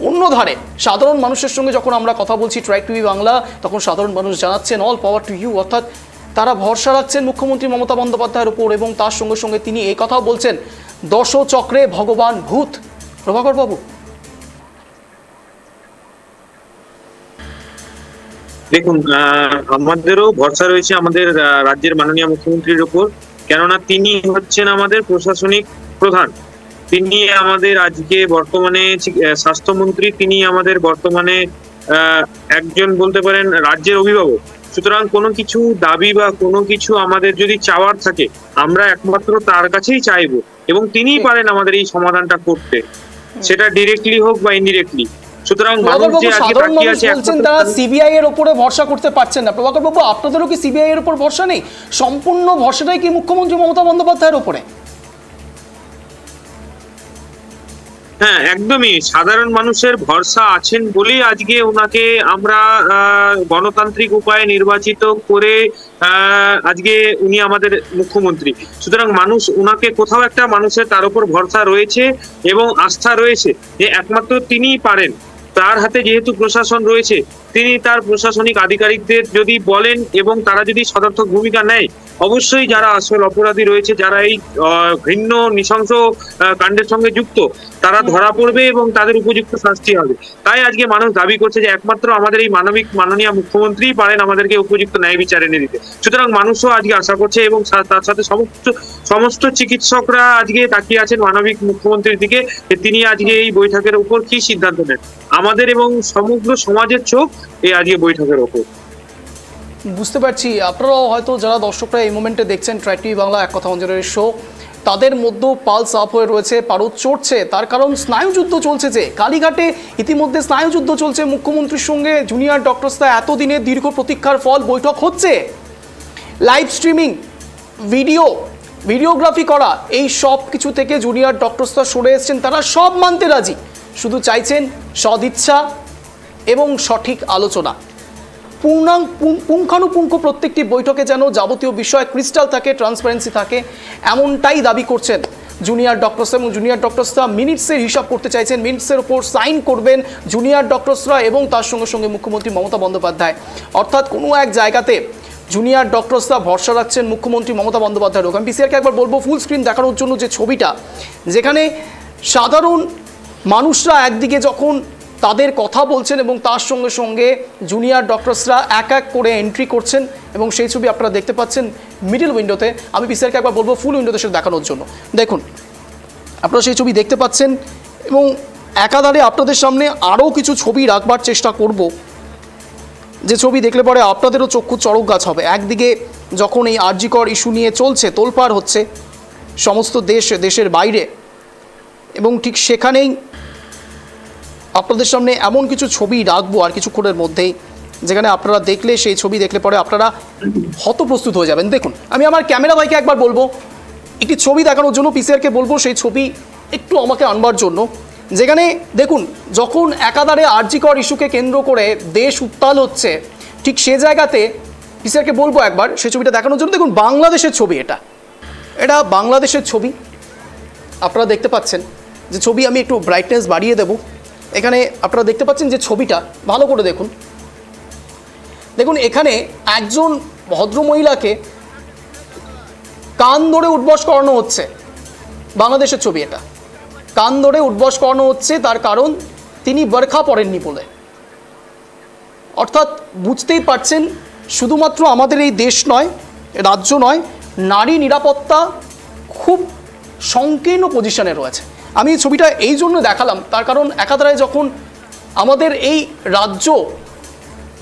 অন্যধারে সাধারণ মানুষের সঙ্গে যখন আমরা কথা বলছি ট্রাইব টিভি বাংলা, তখন সাধারণ মানুষ জানাচ্ছেন অল পাওয়ার টু ইউ, অর্থাৎ তারা ভরসা রাখছেন মুখ্যমন্ত্রী মমতা বন্দ্যোপাধ্যায়ের উপর এবং তার সঙ্গে সঙ্গে তিনি এই কথাও বলছেন, দশ চক্রে ভগবান ভূত। প্রভাকর বাবু, দেখুন, আমাদেরও ভরসা রয়েছে আমাদের রাজ্যের মাননীয় মুখ্যমন্ত্রীর উপর, কেননা তিনি হচ্ছেন আমাদের প্রশাসনিক প্রধান, তিনি আমাদের আজকে বর্তমানে স্বাস্থ্যমন্ত্রী, তিনি আমাদের বর্তমানে একজন বলতে পারেন রাজ্যের অভিভাবক। সুতরাং কোনো কিছু দাবি বা কোনো কিছু আমাদের যদি চাওয়ার থাকে, আমরা একমাত্র তার কাছেই চাইবো এবং তিনিই পারেন আমাদের এই সমাধানটা করতে, সেটা ডিরেক্টলি হোক বা ইনডিরেক্টলি। সুতরাং সাধারণ মানুষ বলছেন তারা সিবিআই এর উপরে ভরসা করতে পারছেন না। প্রভাকর বাবু, আপনাদেরও কি সিবিআই এর উপর ভরসা নেই? সম্পূর্ণ ভরসাটাই কি মুখ্যমন্ত্রী মমতা বন্দ্যোপাধ্যায়ের উপরে? হ্যাঁ, একদমই সাধারণ মানুষের ভরসা আছেন বলেই আজকে ওনাকে আমরা গণতান্ত্রিক উপায়ে নির্বাচিত করে আজকে উনি আমাদের মুখ্যমন্ত্রী। সুতরাং মানুষ ওনাকে কোথাও একটা মানুষের তার উপর ভরসা রয়েছে এবং আস্থা রয়েছে যে একমাত্র তিনিই পারেন। তার হাতে যেহেতু প্রশাসন রয়েছে, তিনি তার প্রশাসনিক আধিকারিকদের যদি বলেন এবং তারা যদি সদর্থক ভূমিকা নেয়, অবশ্যই যারা আসল অপরাধী রয়েছে, যারা এই ঘৃণ্য নৃশংস কাণ্ডের সঙ্গে যুক্ত, তারা ধরা পড়বে এবং তাদের উপযুক্ত শাস্তি হবে। তাই আজকে মানুষ দাবি করছে যে একমাত্র আমাদের এই মাননীয় মুখ্যমন্ত্রীই পারেন আমাদেরকে উপযুক্ত ন্যায় বিচার এনে দিতে। সুতরাং মানুষও আজকে আশা করছে এবং তার সাথে সমস্ত চিকিৎসকরা আজকে তাকিয়ে আছেন মানবিক মুখ্যমন্ত্রীর দিকে, যে তিনি আজকে এই বৈঠকের উপর কি সিদ্ধান্ত নেন। আমাদের এবং সমগ্র সমাজের চোখ এই আজকে বৈঠকের উপর। বুঝতে পারছি আপনারাও হয়তো যারা দর্শকরা এই মোমেন্টে দেখছেন ট্রাইব টিভি বাংলা এক কথা অঞ্জনের শো, তাদের মধ্যেও পালস আপ হয়ে রয়েছে, পারদ চড়ছে। তার কারণ স্নায়ুযুদ্ধ চলছে, যে কালীঘাটে ইতিমধ্যে স্নায়ুযুদ্ধ চলছে মুখ্যমন্ত্রীর সঙ্গে জুনিয়র ডক্টরসরা। এতদিনের দীর্ঘ প্রতীক্ষার ফল, বৈঠক হচ্ছে, লাইভ স্ট্রিমিং, ভিডিওগ্রাফি করা, এই সব কিছু থেকে জুনিয়র ডক্টরসরা সরে এসছেন। তারা সব মানতে রাজি, শুধু চাইছেন সদিচ্ছা এবং সঠিক আলোচনা। পুঙ্খানুপুঙ্খ প্রত্যেকটি বৈঠকে যেন যাবতীয় বিষয় ক্রিস্টাল থাকে, ট্রান্সপারেন্সি থাকে, এমনটাই দাবি করছেন জুনিয়র ডক্টরস। এবং জুনিয়র ডক্টরসরা মিনিটসের হিসাব করতে চাইছেন, মিনিটসের ওপর সাইন করবেন জুনিয়র ডক্টরসরা এবং তার সঙ্গে সঙ্গে মুখ্যমন্ত্রী মমতা বন্দ্যোপাধ্যায়। অর্থাৎ কোনো এক জায়গাতে জুনিয়র ডক্টরসরা ভরসা রাখছেন মুখ্যমন্ত্রী মমতা বন্দ্যোপাধ্যায়ের ওখানে। পিসিআরকে একবার বলবো ফুল স্ক্রিন দেখানোর জন্য, যে ছবিটা যেখানে সাধারণ মানুষরা একদিকে যখন তাদের কথা বলছেন এবং তার সঙ্গে সঙ্গে জুনিয়র ডক্টরসরা এক এক করে এন্ট্রি করছেন, এবং সেই ছবি আপনারা দেখতে পাচ্ছেন মিডল উইন্ডোতে। আমি পিসিআরকে একবার বলবো ফুল উইন্ডোতে সেটা দেখানোর জন্য। দেখুন, আপনারা সেই ছবি দেখতে পাচ্ছেন এবং একাধারে আপনাদের সামনে আরও কিছু ছবি রাখবার চেষ্টা করব, যে ছবি দেখলে পরে আপনাদেরও চক্ষু চড়ক গাছ হবে। একদিকে যখন এই আরজিকর ইস্যু নিয়ে চলছে, তোলপাড় হচ্ছে সমস্ত দেশের বাইরে, এবং ঠিক সেখানেই আপনাদের সামনে এমন কিছু ছবি রাখবো আর কিছুক্ষণের মধ্যেই, যেখানে আপনারা দেখলে, সেই ছবি দেখলে পরে আপনারা হতপ্রস্তুত হয়ে যাবেন। দেখুন, আমি আমার ক্যামেরা ভাইকে একবার বলবো একটি ছবি দেখানোর জন্য, পিসিআরকে বলবো সেই ছবি একটু আমাকে আনবার জন্য, যেখানে দেখুন যখন একাধারে আরজিকর ইস্যুকে কেন্দ্র করে দেশ উত্তাল হচ্ছে, ঠিক সে জায়গাতে পিসিআরকে বলবো একবার সেই ছবিটা দেখানোর জন্য। দেখুন, বাংলাদেশের ছবি, এটা বাংলাদেশের ছবি আপনারা দেখতে পাচ্ছেন। যে ছবি আমি একটু ব্রাইটনেস বাড়িয়ে দেব, এখানে আপনারা দেখতে পাচ্ছেন যে ছবিটা ভালো করে দেখুন। দেখুন, এখানে একজন ভদ্রমহিলাকে কান ধরে উঠবস করানো হচ্ছে, বাংলাদেশের ছবি এটা। কান ধরে উঠবস করানো হচ্ছে, তার কারণ তিনি বরখা পরেননি বলে। অর্থাৎ বুঝতেই পারছেন, শুধুমাত্র আমাদের এই দেশ নয়, রাজ্য নয়, নারী নিরাপত্তা খুব সংকীর্ণ পজিশনে রয়েছে। আমি এই ছবিটা এই জন্য দেখালাম, তার কারণ একাধারে যখন আমাদের এই রাজ্য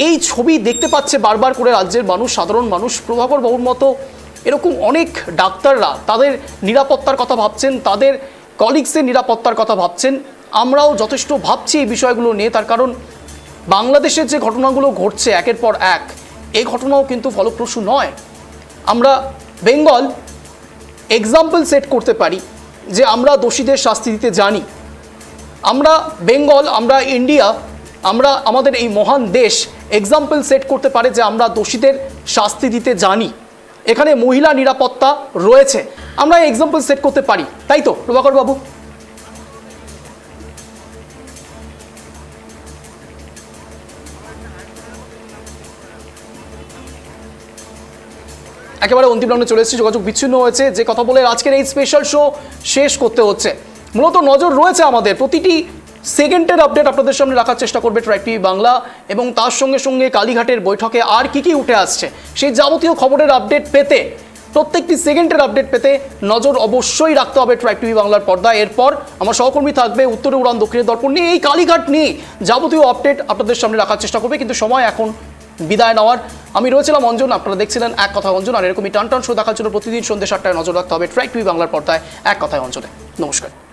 এই ছবি দেখতে পাচ্ছে বারবার করে রাজ্যের মানুষ, সাধারণ মানুষ, প্রভাকর বাবুর মতো এরকম অনেক ডাক্তাররা তাদের নিরাপত্তার কথা ভাবছেন, তাদের কলিগসের নিরাপত্তার কথা ভাবছেন। আমরাও যথেষ্ট ভাবছি এই বিষয়গুলো নিয়ে, তার কারণ বাংলাদেশের যে ঘটনাগুলো ঘটছে একের পর এক, এই ঘটনাও কিন্তু ফলপ্রসূ নয়। আমরা বেঙ্গল এক্সাম্পল সেট করতে পারি যে আমরা দোষীদের শাস্তি দিতে জানি। আমরা বেঙ্গল, আমরা ইন্ডিয়া, আমরা আমাদের এই মহান দেশ এক্সাম্পল সেট করতে পারে যে আমরা দোষীদের শাস্তি দিতে জানি। এখানে মহিলা নিরাপত্তা রয়েছে, আমরা এক্সাম্পল সেট করতে পারি, তাই তো প্রভাকর বাবু? একেবারে অন্তিম রাউন্ডে চলে এসেছি, যোগাযোগ বিচ্ছিন্ন হয়েছে। যে কথা বলে আজকের এই স্পেশাল শো শেষ করতে হচ্ছে। মূলত নজর রয়েছে আমাদের প্রতিটি সেকেন্ডের আপডেট আপনাদের সামনে রাখার চেষ্টা করবে ট্রাইব টিভি বাংলা, এবং তার সঙ্গে সঙ্গে কালীঘাটের বৈঠকে আর কি উঠে আসছে সেই যাবতীয় খবরের আপডেট পেতে, প্রত্যেকটি সেকেন্ডের আপডেট পেতে নজর অবশ্যই রাখতে হবে ট্রাইব টিভি বাংলার পর্দায়। এরপর আমার সহকর্মী থাকবে উত্তরে উড়ান দক্ষিণের দর্পণ নিয়ে, এই কালীঘাট নিয়ে যাবতীয় আপডেট আপনাদের সামনে রাখার চেষ্টা করবে। কিন্তু সময় এখন বিদায় নেওয়ার। আমি রয়েছিলাম অঞ্জন, আপনারা দেখছিলেন এক কথায় অঞ্জন। আর এরকমই টান শো দেখার জন্য প্রতিদিন সন্ধ্যে 7টায় নজর রাখতে হবে ট্রাইব টিভি বাংলার পর্দায় এক কথায় অঞ্জনে। নমস্কার।